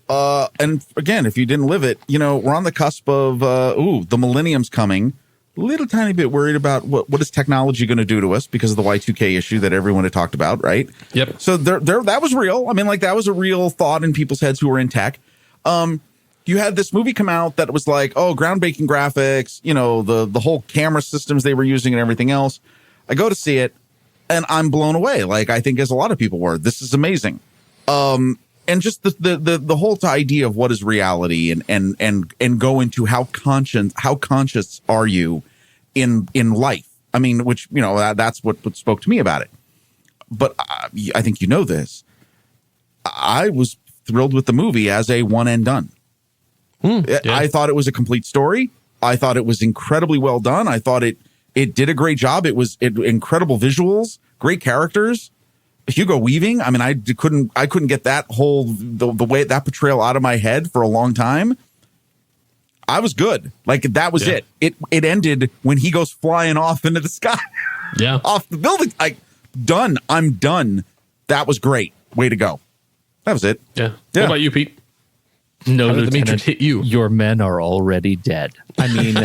and again, if you didn't live it, we're on the cusp of, the millennium's coming. A little tiny bit worried about what is technology going to do to us because of the Y2K issue that everyone had talked about, right? Yep. So that was real. I mean, like, that was a real thought in people's heads who were in tech. You had this movie come out that was like, groundbreaking graphics, the whole camera systems they were using and everything else. I go to see it, and I'm blown away. Like, I think as a lot of people were, this is amazing. And just the whole idea of what is reality and go into how conscious are you in life? I mean, which, that's what spoke to me about it. But I think this. I was thrilled with the movie as a one and done. I thought it was a complete story. I thought it was incredibly well done. I thought it did a great job. It was incredible visuals, great characters. Hugo Weaving. I mean, I couldn't get that the way that portrayal out of my head for a long time. I was good. Like, that was it. It ended when he goes flying off into the sky. Yeah. Off the building. Done. I'm done. That was great. Way to go. That was it. Yeah. What about you, Pete? No, how did The Matrix hit you? Your men are already dead. I mean,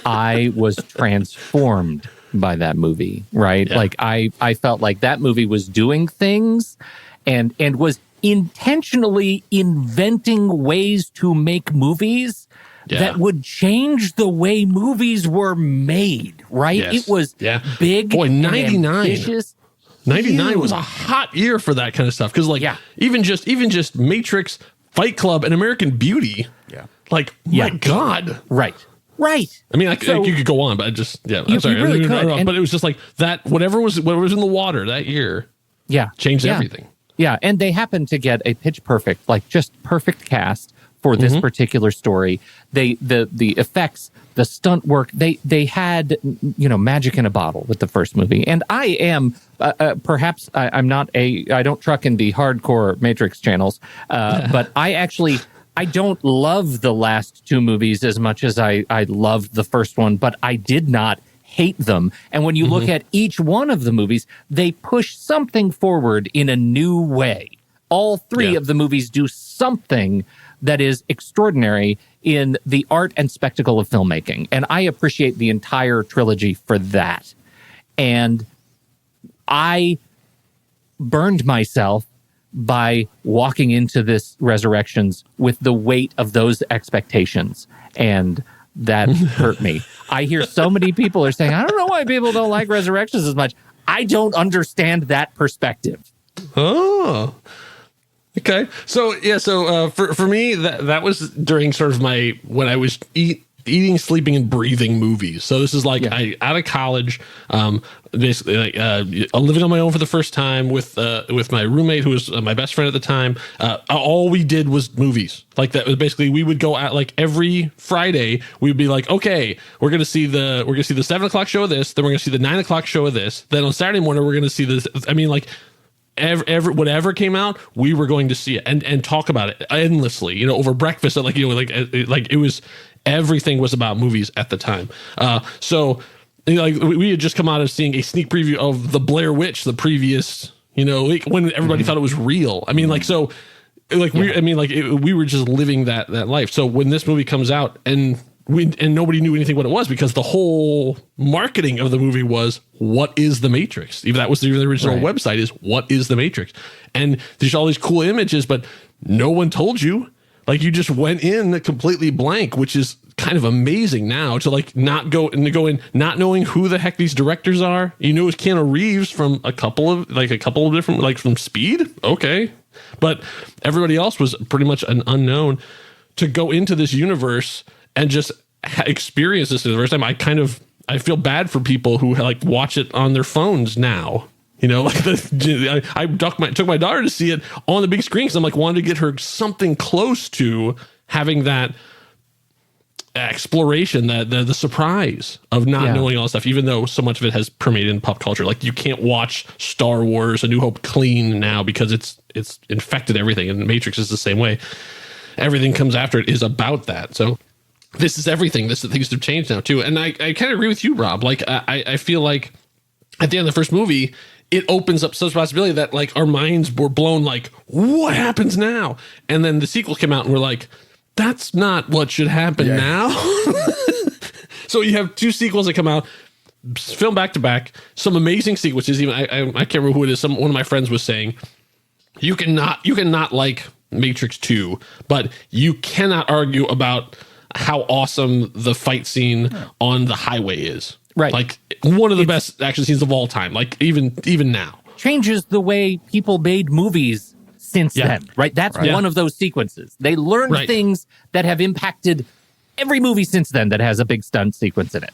I was transformed by that movie, right? Yeah. Like, I felt like that movie was doing things and was intentionally inventing ways to make movies that would change the way movies were made, right? Yes. It was big. Boy, 99. Ambitious. 99 was a hot year for that kind of stuff. Because even just Matrix, Fight Club, and American Beauty. Yeah. Like, my God. Right. I mean, you could go on, but I'm sorry. Really could. But it was just like that, whatever was in the water that year changed everything. Yeah. And they happened to get a pitch perfect, like just perfect cast for this particular story. The effects, the stunt work, they had, magic in a bottle with the first movie. And I am, perhaps I'm not I don't truck in the hardcore Matrix channels, but I don't love the last two movies as much as I loved the first one, but I did not hate them. And when you look at each one of the movies, they push something forward in a new way. All three of the movies do something that is extraordinary in the art and spectacle of filmmaking. And I appreciate the entire trilogy for that. And I burned myself by walking into this Resurrections with the weight of those expectations. And that hurt me. I hear so many people are saying, I don't know why people don't like Resurrections as much. I don't understand that perspective. Oh, okay. So, for me, that was during sort of when I was eating, sleeping, and breathing movies. So this is like out of college, basically living on my own for the first time with my roommate who was my best friend at the time. All we did was movies. Like, that was basically, we would go out like every Friday. We'd be like, okay, we're gonna see the 7:00 show of this, then we're gonna see the 9:00 show of this, then on Saturday morning we're gonna see this. I mean, like, whatever came out, we were going to see it and talk about it endlessly, over breakfast. Like it was, everything was about movies at the time. So like we had just come out of seeing a sneak preview of the Blair Witch, the previous, like when everybody thought it was real. I mean, like, so like we were just living that life. So when this movie comes out and nobody knew anything what it was, because the whole marketing of the movie was, what is the Matrix? Even that was the original website, is what is the Matrix? And there's all these cool images, but no one told you. Like, you just went in completely blank, which is kind of amazing now, to like not go in not knowing who the heck these directors are. You knew it was Keanu Reeves from a couple of different, like from Speed. Okay. But everybody else was pretty much an unknown. To go into this universe and just experience this for the first time, I feel bad for people who like watch it on their phones now. Like I took my daughter to see it on the big screen because I'm like, wanted to get her something close to having that exploration, the surprise of not knowing all this stuff, even though so much of it has permeated in pop culture. Like, you can't watch Star Wars: A New Hope clean now because it's infected everything, and Matrix is the same way. Everything comes after it is about that. So this is everything. Things have changed now too. And I kind of agree with you, Rob. Like, I feel like at the end of the first movie, it opens up such a possibility that like our minds were blown, like, what happens now? And then the sequels came out and we're like, that's not what should happen now. So you have two sequels that come out, filmed back to back, some amazing sequences. Even I can't remember who it is. One of my friends was saying, you cannot like Matrix 2, but you cannot argue about how awesome the fight scene on the highway is. Right. Like, one of the best action scenes of all time. Like, even now. Changes the way people made movies since then, right? That's one of those sequences. They learned things that have impacted every movie since then that has a big stunt sequence in it.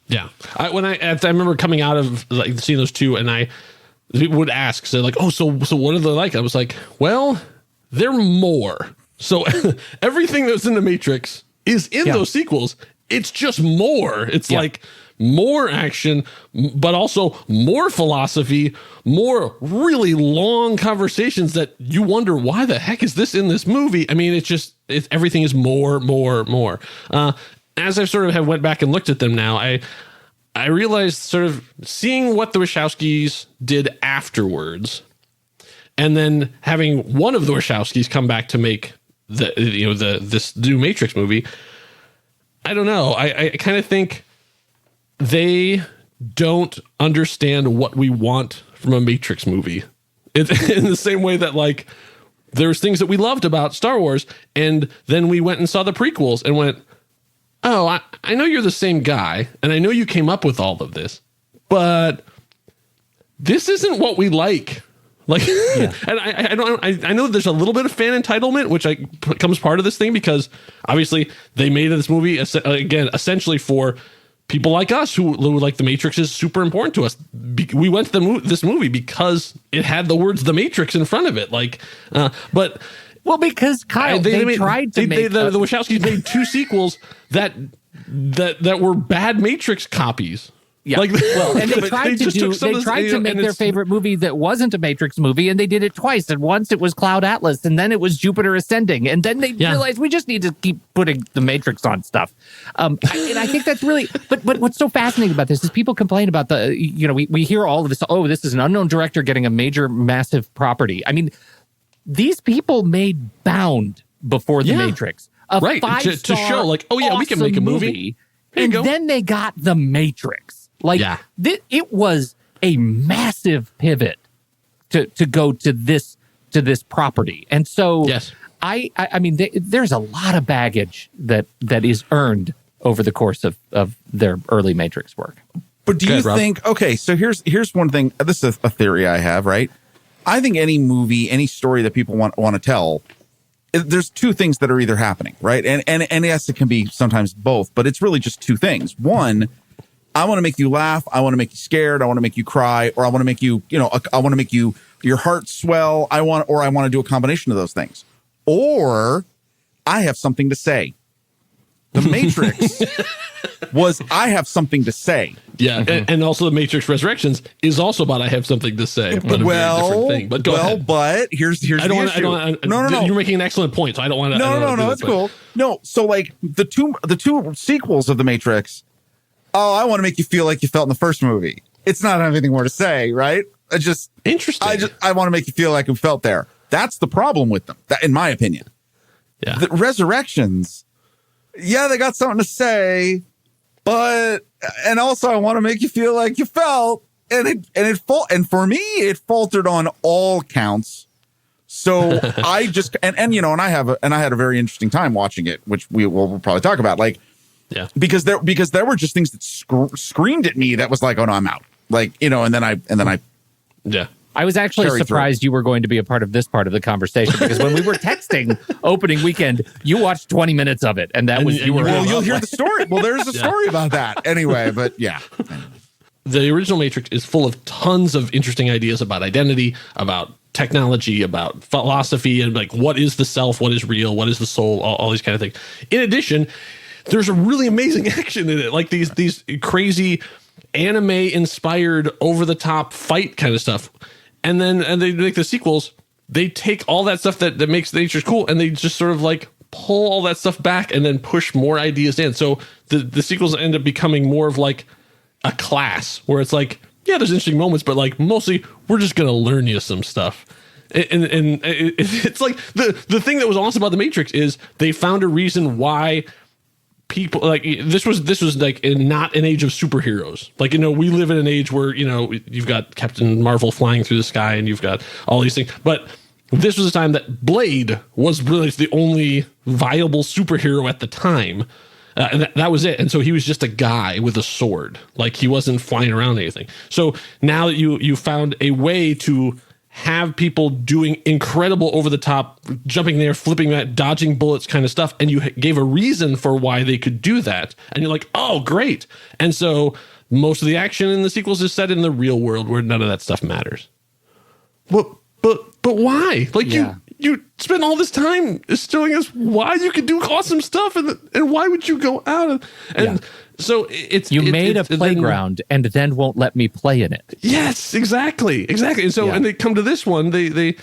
Yeah. I remember coming out of like seeing those two, and people would ask, so like, so what are they like? I was like, well, they're more. So everything that's in the Matrix is in those sequels. It's just more. It's like more action, but also more philosophy, more really long conversations that you wonder, why the heck is this in this movie? I mean, everything is more. As I sort of have went back and looked at them now, I realized, sort of seeing what the Wachowskis did afterwards, and then having one of the Wachowskis come back to make this new Matrix movie. I don't know. I kind of think they don't understand what we want from a Matrix movie. It's in the same way that, like, there's things that we loved about Star Wars, and then we went and saw the prequels and went, oh, I know you're the same guy, and I know you came up with all of this, but this isn't what we like. Like, and I know there's a little bit of fan entitlement, which becomes part of this thing, because obviously they made this movie again essentially for people like us who like the Matrix is super important to us. We went to this movie because it had the words "The Matrix" in front of it. Like, but because Kyle, the Wachowskis made two sequels that were bad Matrix copies. Yeah. And they tried to make their favorite movie that wasn't a Matrix movie, and they did it twice. And once it was Cloud Atlas, and then it was Jupiter Ascending, and then they realized we just need to keep putting the Matrix on stuff. And I think that's really. But what's so fascinating about this is people complain about we hear all of this. Oh, this is an unknown director getting a major, massive property. I mean, these people made Bound before the Matrix, to show like, we can make a movie. And then they got the Matrix. It was a massive pivot to go to this property, and so I mean, there's a lot of baggage that is earned over the course of their early Matrix work. But do you think? Okay, so here's one thing. This is a theory I have. Right, I think any movie, any story that people want to tell, there's two things that are either happening, right? And yes, it can be sometimes both, but it's really just two things. One, I want to make you laugh. I want to make you scared. I want to make you cry, or I want to make you, I want to make your heart swell. I want to do a combination of those things. Or I have something to say. The Matrix was I have something to say. Yeah, and also the Matrix Resurrections is also about I have something to say, but a very different thing. But go ahead. But here's the issue. No. You're making an excellent point, so I don't want to. No, that's cool. No, so like the two sequels of the Matrix, oh, I want to make you feel like you felt in the first movie. It's not anything more to say, right? Interesting. I want to make you feel like you felt there. That's the problem with them, in my opinion. Yeah. The Resurrections, yeah, they got something to say, and also I want to make you feel like you felt, and for me, it faltered on all counts. So I just and I had a very interesting time watching it, which we'll probably talk about. Like, yeah, because there were just things that screamed at me that was like, oh no, I'm out. Like, and then I yeah. I was actually surprised you were going to be a part of this part of the conversation, because when we were texting opening weekend, you watched 20 minutes of it, and you'll hear the story. Well, there's a story about that anyway, but yeah. The original Matrix is full of tons of interesting ideas about identity, about technology, about philosophy, and like what is the self, what is real, what is the soul, all these kind of things. In addition, there's a really amazing action in it, like these crazy anime inspired over the top fight kind of stuff. And they make the sequels, they take all that stuff that makes Matrix cool, and they just sort of like pull all that stuff back and then push more ideas in. So the sequels end up becoming more of like a class where it's like, yeah, there's interesting moments, but like mostly we're just going to learn you some stuff. And it's like the thing that was awesome about the Matrix is they found a reason why people like this was like not an age of superheroes. Like, we live in an age where, you've got Captain Marvel flying through the sky and you've got all these things. But this was a time that Blade was really the only viable superhero at the time. And that was it. And so he was just a guy with a sword. Like, he wasn't flying around anything. So now that you found a way to have people doing incredible over the top, jumping there, flipping that, dodging bullets kind of stuff, and you gave a reason for why they could do that, and you're like, oh, great. And so most of the action in the sequels is set in the real world where none of that stuff matters. But why? Like, you spend all this time showing us why you could do awesome stuff, and why would you go out and so you made a playground and then won't let me play in it. Yes, exactly. And so and they come to this one. They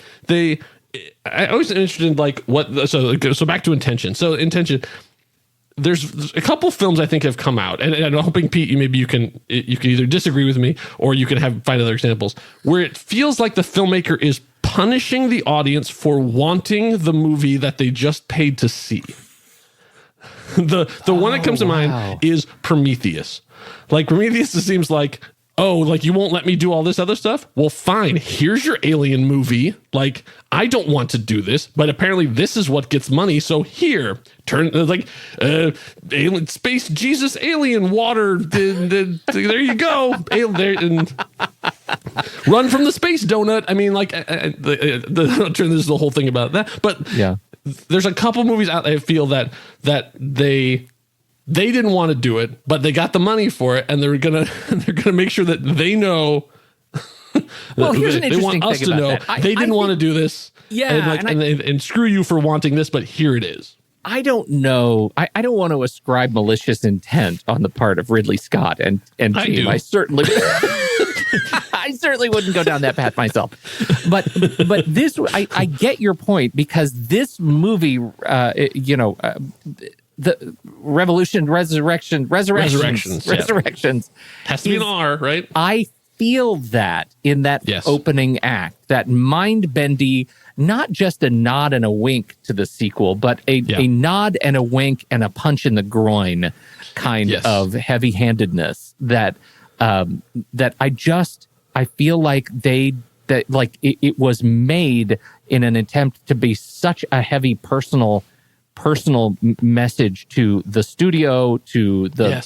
I always interested in like what. So back to intention. So intention. There's a couple films I think have come out, and I'm hoping, Pete, you can either disagree with me or you can find other examples where it feels like the filmmaker is punishing the audience for wanting the movie that they just paid to see. The one that comes to mind is Prometheus. Like, Prometheus, it seems like, oh, like, you won't let me do all this other stuff? Well, fine. Here's your alien movie. Like, I don't want to do this, but apparently this is what gets money. So here, alien, space, Jesus, alien, water. There you go. And run from the space donut. I mean, like, I'll turn this the whole thing about that. But yeah, there's a couple movies out there I feel that they didn't want to do it, but they got the money for it, and they're gonna make sure that they know. Well, here's an interesting thing about that. They didn't want to do this. Yeah, and screw you for wanting this, but here it is. I don't know. I don't want to ascribe malicious intent on the part of Ridley Scott and team. I certainly wouldn't go down that path myself. But this, I get your point, because this movie, the resurrections has to be an R, right? I feel that in that opening act, that mind-bendy, not just a nod and a wink to the sequel, but a nod and a wink and a punch in the groin kind of heavy-handedness that I feel like it was made in an attempt to be such a heavy personal message to the studio, to the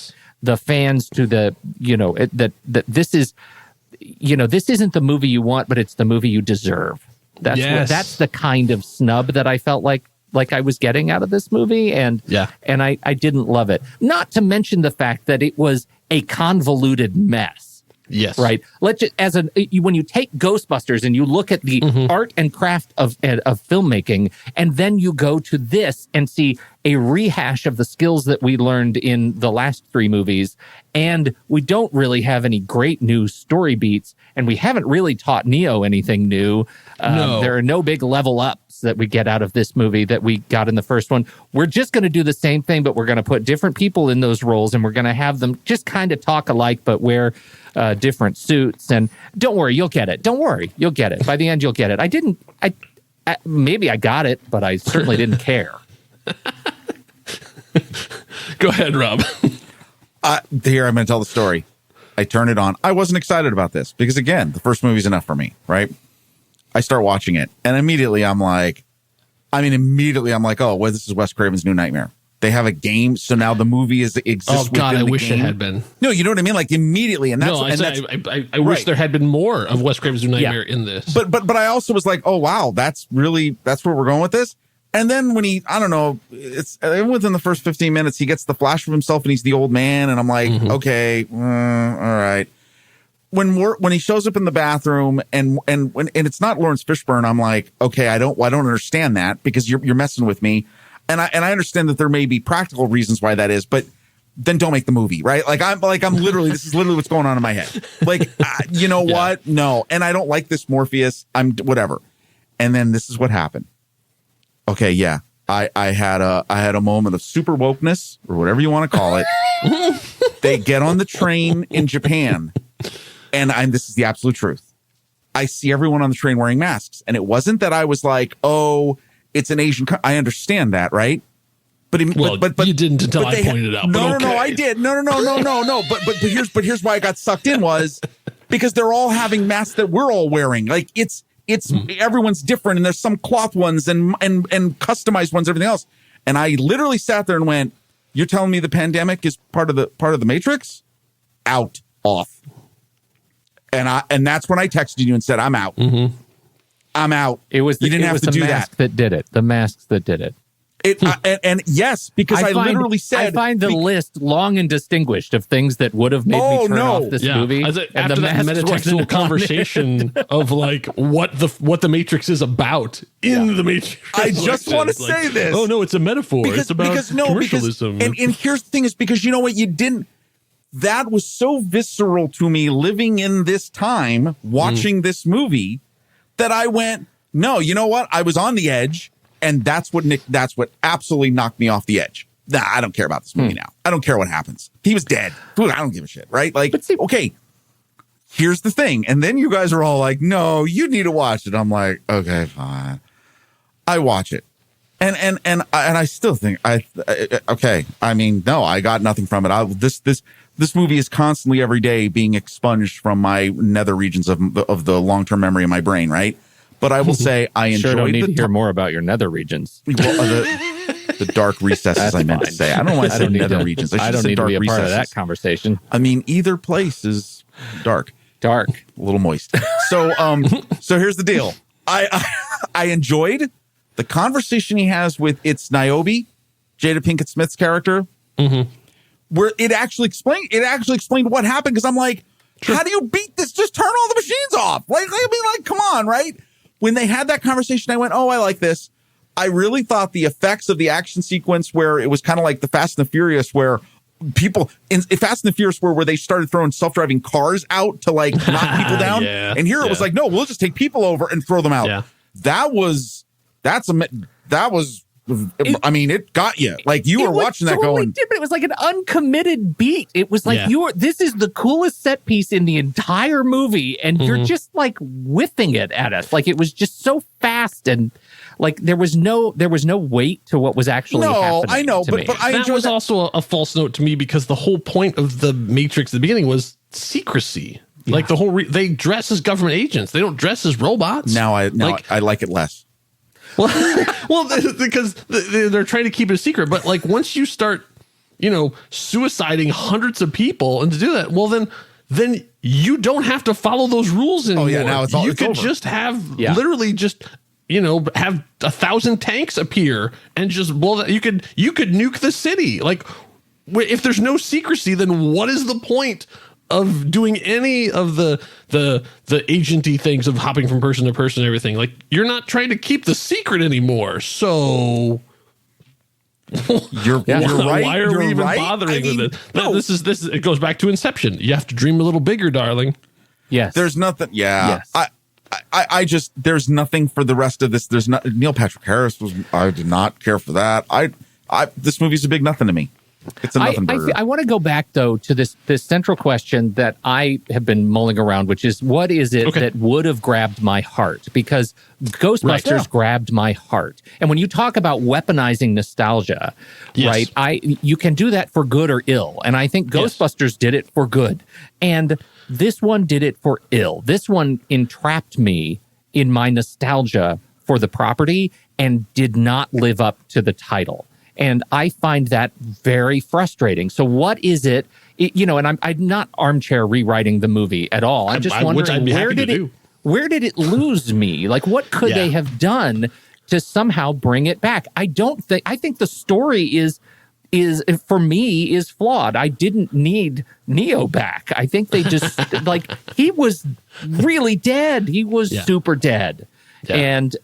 fans, to the that this is this isn't the movie you want, but it's the movie you deserve. That's the kind of snub that I felt like I was getting out of this movie, and I didn't love it. Not to mention the fact that it was a convoluted mess. Yes. Right. Let's just, when you take Ghostbusters and you look at the art and craft of filmmaking, and then you go to this and see a rehash of the skills that we learned in the last three movies, and we don't really have any great new story beats, and we haven't really taught Neo anything new. No. There are no big level ups that we get out of this movie that we got in the first one. We're just going to do the same thing, but we're going to put different people in those roles, and we're going to have them just kind of talk alike, but wear different suits. And don't worry, you'll get it. Don't worry, you'll get it. By the end, you'll get it. Maybe I got it, but I certainly didn't care. Go ahead, Rob. Here, I'm going to tell the story. I turn it on. I wasn't excited about this because, again, the first movie's enough for me, right? I start watching it, and immediately I'm like, oh, well, this is Wes Craven's New Nightmare. They have a game, so now the movie exists. Oh God, I wish game. it had been. No, you know what I mean? Like immediately, and that's I wish there had been more of Wes Craven's New Nightmare in this. But I also was like, oh wow, that's where we're going with this. And then when I don't know, it's within the first 15 minutes, he gets the flash of himself and he's the old man. And I'm like, okay, all right. When he shows up in the bathroom and it's not Lawrence Fishburne, I'm like, okay, I don't understand that because you're messing with me. And I understand that there may be practical reasons why that is, but then don't make the movie, right? I'm literally, this is literally what's going on in my head. Like, you know what? No. And I don't like this Morpheus. I'm whatever. And then this is what happened. Okay, yeah, I had a moment of super wokeness or whatever you want to call it. They get on the train in Japan, and this is the absolute truth. I see everyone on the train wearing masks, and it wasn't that I was like, oh, it's an Asian. I understand that, right? But you didn't until I pointed it out. No, I did. No. But here's why I got sucked in was because they're all having masks that we're all wearing. Like it's everyone's different, and there's some cloth ones and customized ones, everything else. And I literally sat there and went, "You're telling me the pandemic is part of the Matrix? Off." And that's when I texted you and said, "I'm out. I'm out." It was you didn't have to do that. That did it. The masks that did it. And yes, because I literally said, I find the list long and distinguished of things that would have made me turn off this movie. After that metatextual conversation of like what the Matrix is about in the Matrix. I just want to say this. Oh no, it's a metaphor. It's about commercialism. And here's the thing is because you know what, that was so visceral to me living in this time, watching this movie, that I went, no, you know what? I was on the edge. And that's what absolutely knocked me off the edge. Nah, I don't care about this movie now. I don't care what happens. He was dead. Dude, I don't give a shit, right? Like, okay, here's the thing. And then you guys are all like, no, you need to watch it. I'm like, okay, fine. I watch it. And I still think okay. I mean, no, I got nothing from it. This movie is constantly every day being expunged from my nether regions of the long-term memory of my brain, right? But I will say I enjoyed sure don't need to hear more about your nether regions. Well, the dark recesses I meant to say. I don't know why I said nether regions. I don't need to be a part of that conversation. I mean, either place is dark. A little moist. So here's the deal. I enjoyed the conversation he has with Niobe, Jada Pinkett Smith's character, where it actually explained what happened. Because I'm like, how do you beat this? Just turn all the machines off. Like, I mean, like, come on, right? When they had that conversation, I went, oh, I like this. I really thought the effects of the action sequence where it was kind of like the Fast and the Furious, where people in Fast and the Furious where they started throwing self-driving cars out to like knock people down. And here it was like, no, we'll just take people over and throw them out. Yeah. I mean, it got you. Like you were watching that going. But it was like an uncommitted beat. It was like this is the coolest set piece in the entire movie, and you're just like whipping it at us. Like it was just so fast, and like there was no weight to what was actually happening. I know, but that was also a false note to me because the whole point of the Matrix at the beginning was secrecy. Yeah. Like the whole they dress as government agents. They don't dress as robots. Now I like it less. Well, because they're trying to keep it a secret. But like once you start, suiciding hundreds of people, and to do that, well, then you don't have to follow those rules anymore. Oh yeah, now it's over. Just have literally just have 1,000 tanks appear and just blow that. You could nuke the city. Like if there's no secrecy, then what is the point of doing any of the agenty things of hopping from person to person and everything? Like you're not trying to keep the secret anymore. So you're right. Why are we even bothering with it? No. This is it goes back to Inception. You have to dream a little bigger, darling. Yes. There's nothing. Yeah. Yes. I just, there's nothing for the rest of this. There's not, Neil Patrick Harris I did not care for that. This movie's a big nothing to me. It's a nothing burger. I want to go back, though, to this central question that I have been mulling around, which is, what is it that would have grabbed my heart? Because Ghostbusters grabbed my heart. And when you talk about weaponizing nostalgia, right, you can do that for good or ill. And I think Ghostbusters did it for good. And this one did it for ill. This one entrapped me in my nostalgia for the property and did not live up to the title. And I find that very frustrating. So what is it, and I'm not armchair rewriting the movie at all. I'm just wondering, where did it lose me? Like, what could they have done to somehow bring it back? I think the story is for me is flawed. I didn't need Neo back. I think they just he was really dead. He was super dead. Yeah.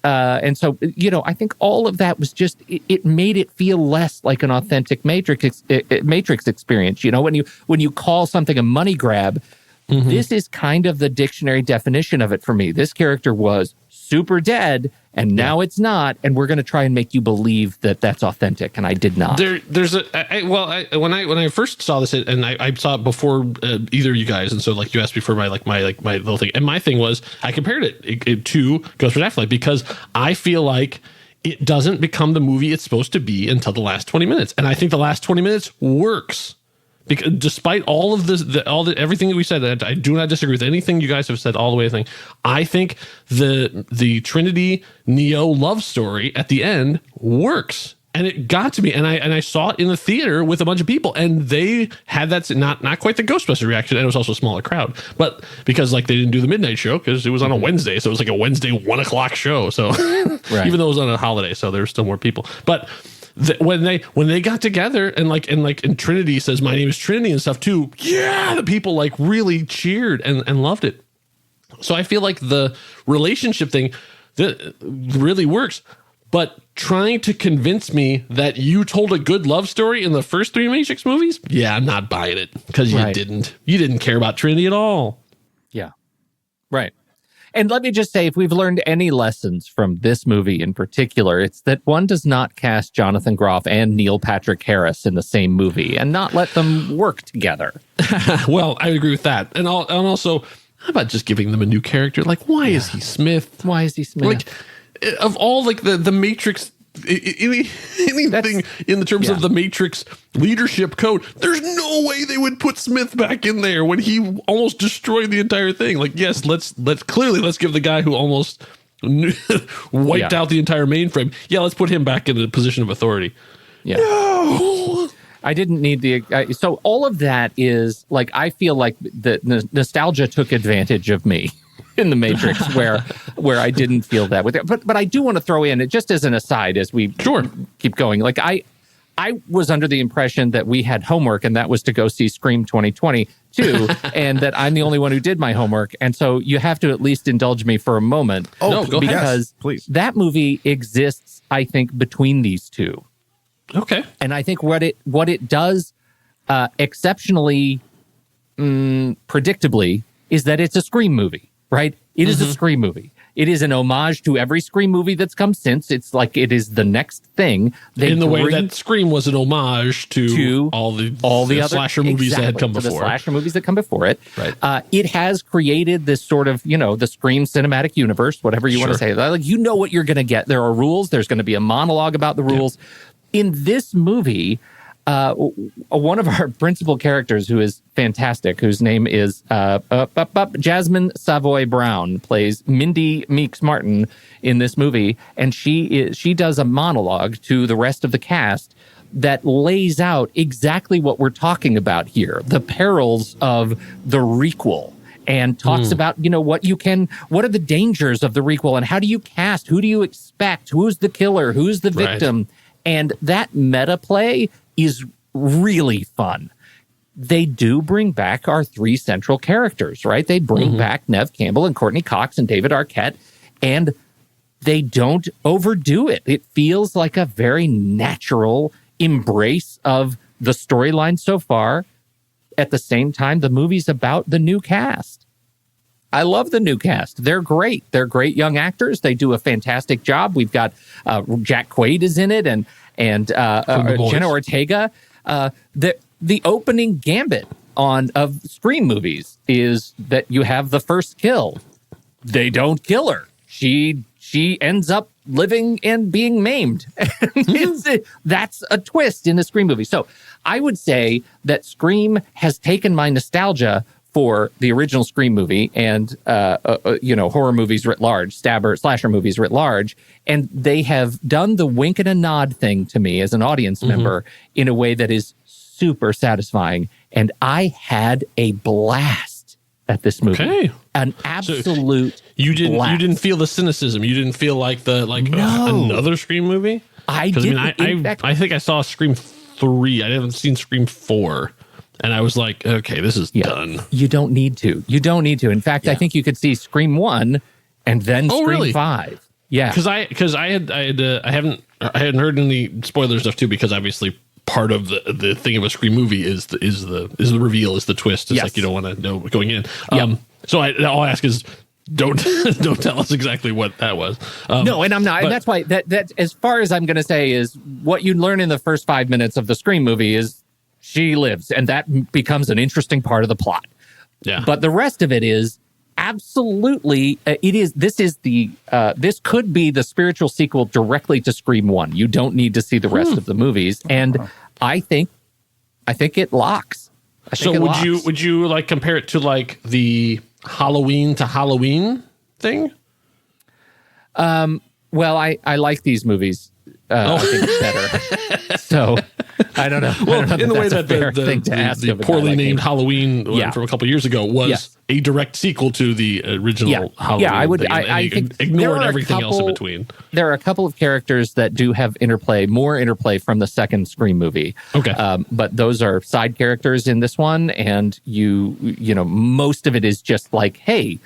And so, I think all of that was just, it made it feel less like an authentic Matrix experience. When you call something a money grab, this is kind of the dictionary definition of it for me. This character was super dead, and now it's not, and we're going to try and make you believe that that's authentic, and I did not. When I first saw this, and I saw it before either of you guys, and so you asked me for my little thing, and my thing was I compared it to Ghostbusters Afterlife because I feel like it doesn't become the movie it's supposed to be until the last 20 minutes, and I think the last 20 minutes works. Because despite all of this, everything that we said, I do not disagree with anything you guys have said all the way. I think the Trinity Neo love story at the end works, and it got to me. And I saw it in the theater with a bunch of people, and they had that not quite the Ghostbuster reaction, and it was also a smaller crowd, but because they didn't do the midnight show because it was on a Wednesday, so it was a Wednesday 1:00 show. So even though it was on a holiday, so there were still more people, but. When they got together and Trinity says my name is Trinity and stuff too, the people really cheered and loved it. So I feel like the relationship thing that really works, but trying to convince me that you told a good love story in the first 3 Matrix movies, I'm not buying it because you didn't care about Trinity at all. Yeah, right. And let me just say, if we've learned any lessons from this movie in particular, it's that one does not cast Jonathan Groff and Neil Patrick Harris in the same movie and not let them work together. Well, I agree with that. And also, how about just giving them a new character? Why is he Smith? Why is he Smith? Of all the Matrix, anything in the terms of the Matrix leadership code, there's no way they would put Smith back in there when he almost destroyed the entire thing. Yes, let's give the guy who almost wiped out the entire mainframe. Let's put him back in a position of authority. Yeah. No. I didn't need so all of that is I feel like the nostalgia took advantage of me in the Matrix where I didn't feel that with it. But I do want to throw in, just as an aside, as we keep going, I was under the impression that we had homework, and that was to go see Scream 2022, and that I'm the only one who did my homework. And so you have to at least indulge me for a moment. Oh, no, go ahead. Because please. That movie exists, I think, between these two. Okay. And I think what it does exceptionally predictably is that it's a Scream movie, right? It is a Scream movie. It is an homage to every Scream movie that's come since. It's it is the next thing. In the way that Scream was an homage to all the other slasher movies that had come before. The slasher movies that come before it. Right. It has created this sort of, the Scream cinematic universe, whatever you want to say. What you're going to get. There are rules. There's going to be a monologue about the rules. Yeah. In this movie, one of our principal characters, who is fantastic, whose name is Jasmine Savoy Brown, plays Mindy Meeks Martin in this movie, and she does a monologue to the rest of the cast that lays out exactly what we're talking about here, the perils of the requel. And talks about, what are the dangers of the requel, and how do you cast? Who do you expect? Who's the killer? Who's the victim? Right. And that meta play is really fun. They do bring back our 3 central characters, right? They bring back Neve Campbell and Courtney Cox and David Arquette, and they don't overdo it. It feels like a very natural embrace of the storyline so far. At the same time, the movie's about the new cast. I love the new cast. They're great. They're great young actors. They do a fantastic job. We've got Jack Quaid is in it, and Jenna Ortega. The opening gambit of Scream movies is that you have the first kill. They don't kill her. She ends up living and being maimed. That's a twist in the Scream movie. So I would say that Scream has taken my nostalgia for the original Scream movie and horror movies writ large, slasher movies writ large, and they have done the wink and a nod thing to me as an audience member in a way that is super satisfying. And I had a blast at this movie. Okay. An absolute you blast. didn't feel the cynicism. You didn't feel like another Scream movie? I didn't. I think I saw Scream 3. I haven't seen Scream 4. And I was like, okay, this is done. You don't need to. In fact, I think you could see Scream 1 and then Scream 5. Yeah. Because I hadn't heard any spoiler stuff too, because obviously part of the thing of a Scream movie is the reveal, is the twist. It's like you don't want to know going in. So all I ask is don't tell us exactly what that was. No, and I'm not. And that's why that as far as I'm going to say is what you learn in the first 5 minutes of the Scream movie is she lives, and that becomes an interesting part of the plot. Yeah. But the rest of it is absolutely this could be the spiritual sequel directly to Scream 1. You don't need to see the rest of the movies, and I think it locks. Would you like compare it to like the Halloween to Halloween thing? Well, I like these movies. I think it's better. So I don't know. Well, in the way that the poorly named Halloween from a couple of years ago was a direct sequel to the original Halloween. Yeah, I would. I think ignored everything else in between. There are a couple of characters that do have more interplay from the second Scream movie. Okay, but those are side characters in this one, and you know most of it is just like, hey,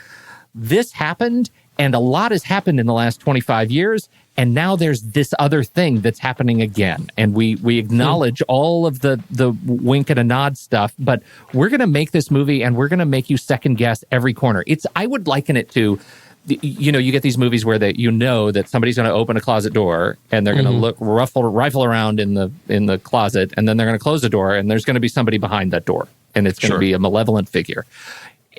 this happened, and a lot has happened in the last 25 years. And now there's this other thing that's happening again. And we acknowledge all of the wink and a nod stuff, but we're going to make this movie and we're going to make you second guess every corner. I would liken it to, you get these movies where that that somebody's going to open a closet door and they're going to rifle around in the closet, and then they're going to close the door and there's going to be somebody behind that door, and it's going to be a malevolent figure.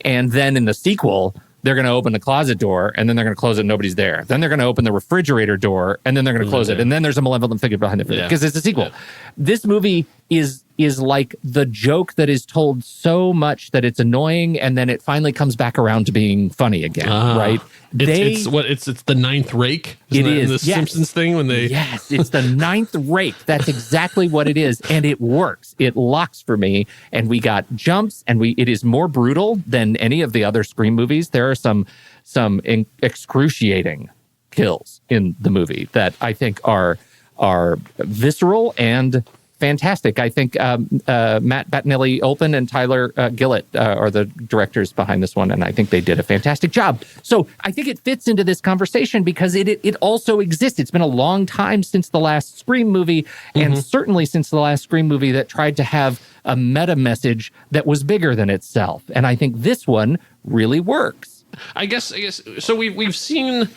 And then in the sequel, they're going to open the closet door, and then they're going to close it and nobody's there. Then they're going to open the refrigerator door, and then they're going to close it. And then there's a malevolent figure behind it because it's a sequel. Yeah. This movie is like the joke that is told so much that it's annoying, and then it finally comes back around to being funny again, right? It's the ninth rake. Isn't it is the Simpsons thing when they it's the ninth rake. That's exactly what it is, and it works. It locks for me, and we got jumps, and it is more brutal than any of the other Scream movies. There are some excruciating kills in the movie that I think are visceral and fantastic. I think Matt Bettinelli-Olpin and Tyler Gillett are the directors behind this one, and I think they did a fantastic job. So I think it fits into this conversation because it also exists. It's been a long time since the last Scream movie, and certainly since the last Scream movie that tried to have a meta message that was bigger than itself. And I think this one really works. I guess so. We've seen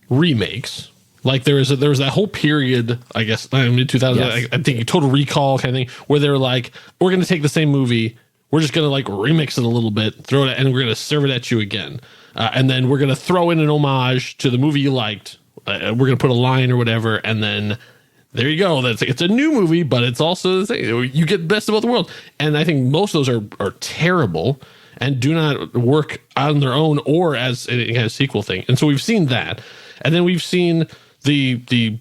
remakes. Like there was that whole period, I guess, mid 2000. Yes. I think Total Recall kind of thing, where they're like, we're going to take the same movie, we're just going to like remix it a little bit, throw it, and we're going to serve it at you again, and then we're going to throw in an homage to the movie you liked. We're going to put a line or whatever, and then there you go. It's a new movie, but it's also the thing. You get best of both worlds, and I think most of those are terrible and do not work on their own or as a kind of sequel thing. And so we've seen that, and then we've seen the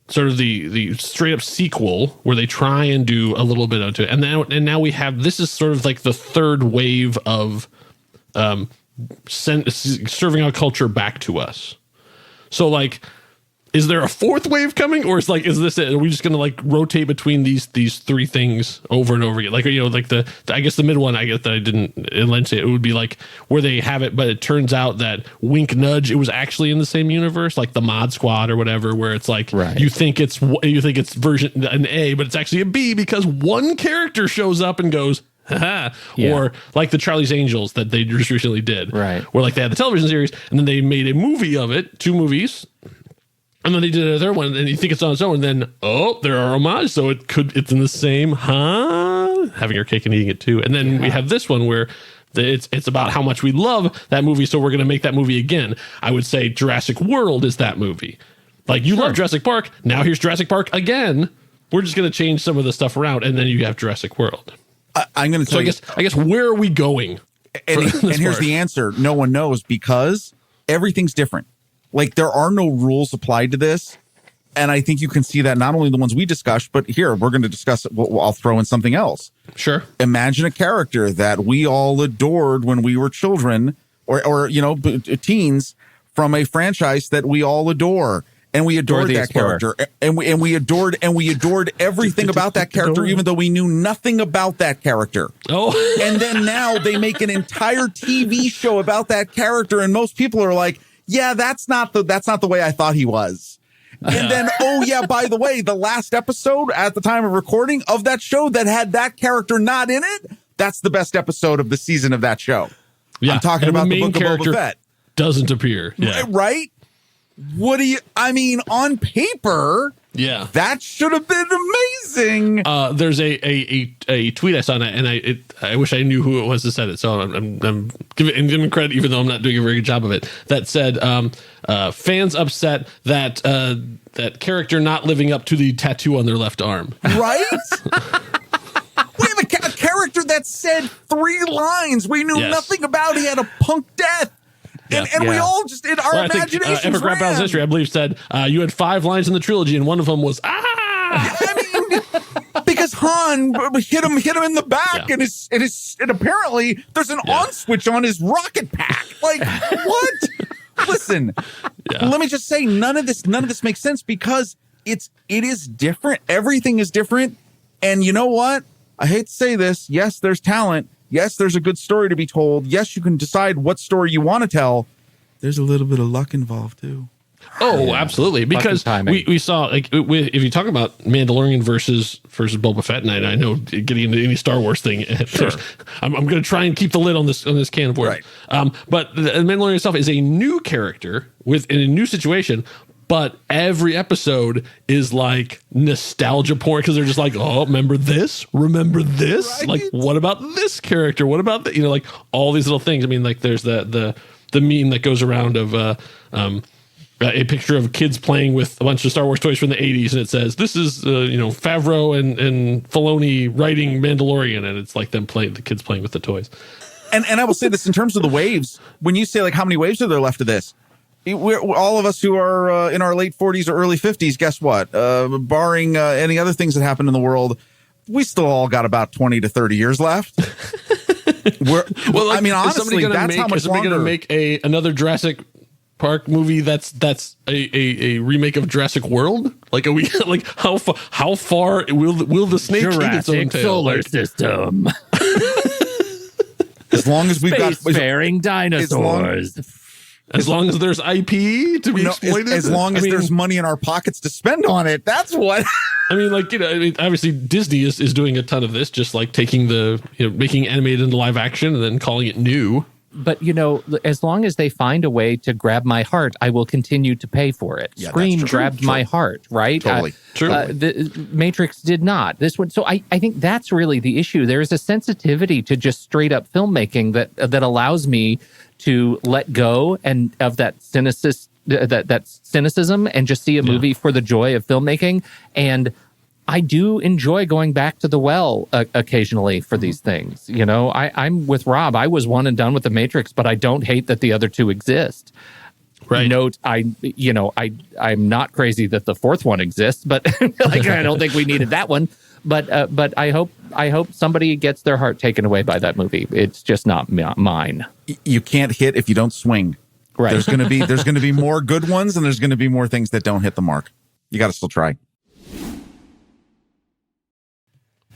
sort of the straight up sequel where they try and do a little bit onto it, and now we have, this is sort of like the third wave of serving our culture back to us. So like, is there a fourth wave coming, or is this it? Are we just going to like rotate between these three things over and over again? Like, like I guess the middle one, I guess that I didn't say it would be like where they have it, but it turns out that wink nudge, it was actually in the same universe, like the Mod Squad or whatever, where it's like you think it's version an A, but it's actually a B because one character shows up and goes, Or like the Charlie's Angels that they just recently did. Right. Where like they had the television series and then they made a movie of it, 2 movies. And then they did another one and you think it's on its own. And then, there are homages. So it's in the same, having your cake and eating it too. And then we have this one where it's about how much we love that movie. So we're going to make that movie again. I would say Jurassic World is that movie. Like you love Jurassic Park. Now here's Jurassic Park again. We're just going to change some of the stuff around. And then you have Jurassic World. I'm going to tell you. I guess where are we going? And here's the answer. No one knows because everything's different. Like there are no rules applied to this. And I think you can see that not only the ones we discussed, but here we're going to discuss it. I'll throw in something else. Sure. Imagine a character that we all adored when we were children or teens from a franchise that we all adore. And we adored that character, and we adored everything about that character, even though we knew nothing about that character. Oh, and then now they make an entire TV show about that character, and most people are like, "Yeah, that's not the way I thought he was." And then, by the way, the last episode at the time of recording of that show that had that character not in it, that's the best episode of the season of that show. Yeah, I'm talking about the Book of Boba Fett. Doesn't appear, right? On paper, that should have been amazing. There's a tweet I saw, and I wish I knew who it was that said it. So I'm giving credit, even though I'm not doing a very good job of it. That said, fans upset that that character not living up to the tattoo on their left arm. Right? We have a character that said 3 lines we knew nothing about. He had a punk death. And we all just, in our imaginations, Epic Rap Battles History, I believe, said you had 5 lines in the trilogy, and one of them was, because Han hit him in the back, and apparently there's an on switch on his rocket pack. Like, what? Listen, let me just say, none of this makes sense because it is different. Everything is different. And you know what? I hate to say this. Yes, there's talent. Yes, there's a good story to be told. Yes, you can decide what story you want to tell. There's a little bit of luck involved, too. Oh, absolutely. Because we saw, like, if you talk about Mandalorian versus Boba Fett, and I know getting into any Star Wars thing, I'm going to try and keep the lid on this can of worms. Right. But the Mandalorian itself is a new character in a new situation. But every episode is like nostalgia porn because they're just like, oh, remember this? Remember this? Right. Like, what about this character? What about that? Like all these little things. I mean, like there's the meme that goes around of a picture of kids playing with a bunch of Star Wars toys from the 80s. And it says, this is, Favreau and Filoni writing Mandalorian. And it's like the kids playing with the toys. And I will say this in terms of the waves, when you say like, how many waves are there left of this? We're, all of us who are in our late 40s or early 50s, guess what? Barring any other things that happen in the world, we still all got about 20 to 30 years left. Honestly, that's how much is somebody going to make another Jurassic Park movie that's a remake of Jurassic World? Like, are we like how far will the snake eat its own tail? Solar system. As long as we've got spacefaring dinosaurs. As long as there's IP to be exploited. As long as there's money in our pockets to spend on it. That's what. Obviously Disney is doing a ton of this, just like taking making animated into live action and then calling it new. But, as long as they find a way to grab my heart, I will continue to pay for it. Yeah, Scream grabbed my heart, right? Totally. True. The Matrix did not. This one. So I think that's really the issue. There is a sensitivity to just straight up filmmaking that allows me to let go and of that cynicism and just see a movie for the joy of filmmaking. And I do enjoy going back to the well occasionally for these things. I'm with Rob. I was one and done with The Matrix, but I don't hate that the other 2 exist. Right. Note, I'm not crazy that the 4th one exists, but I don't think we needed that one. But I hope somebody gets their heart taken away by that movie. It's just not mine. You can't hit if you don't swing. Right. There's going to be more good ones, and there's going to be more things that don't hit the mark. You got to still try.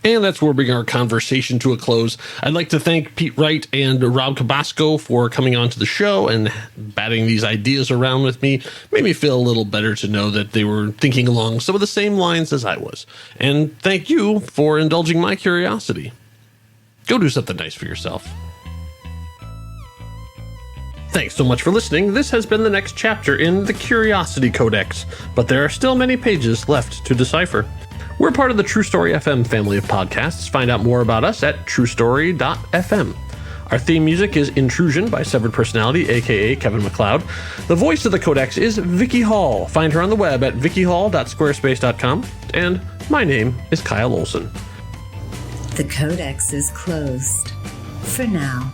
And that's where we bring our conversation to a close. I'd like to thank Pete Wright and Rob Cabasco for coming on to the show and batting these ideas around with me. Made me feel a little better to know that they were thinking along some of the same lines as I was. And thank you for indulging my curiosity. Go do something nice for yourself. Thanks so much for listening. This has been the next chapter in the Curiosity Codex, but there are still many pages left to decipher. We're part of the True Story FM family of podcasts. Find out more about us at truestory.fm. Our theme music is Intrusion by Severed Personality, aka Kevin MacLeod. The voice of the Codex is Vicky Hall. Find her on the web at vickyhall.squarespace.com. And my name is Kyle Olson. The Codex is closed. For now.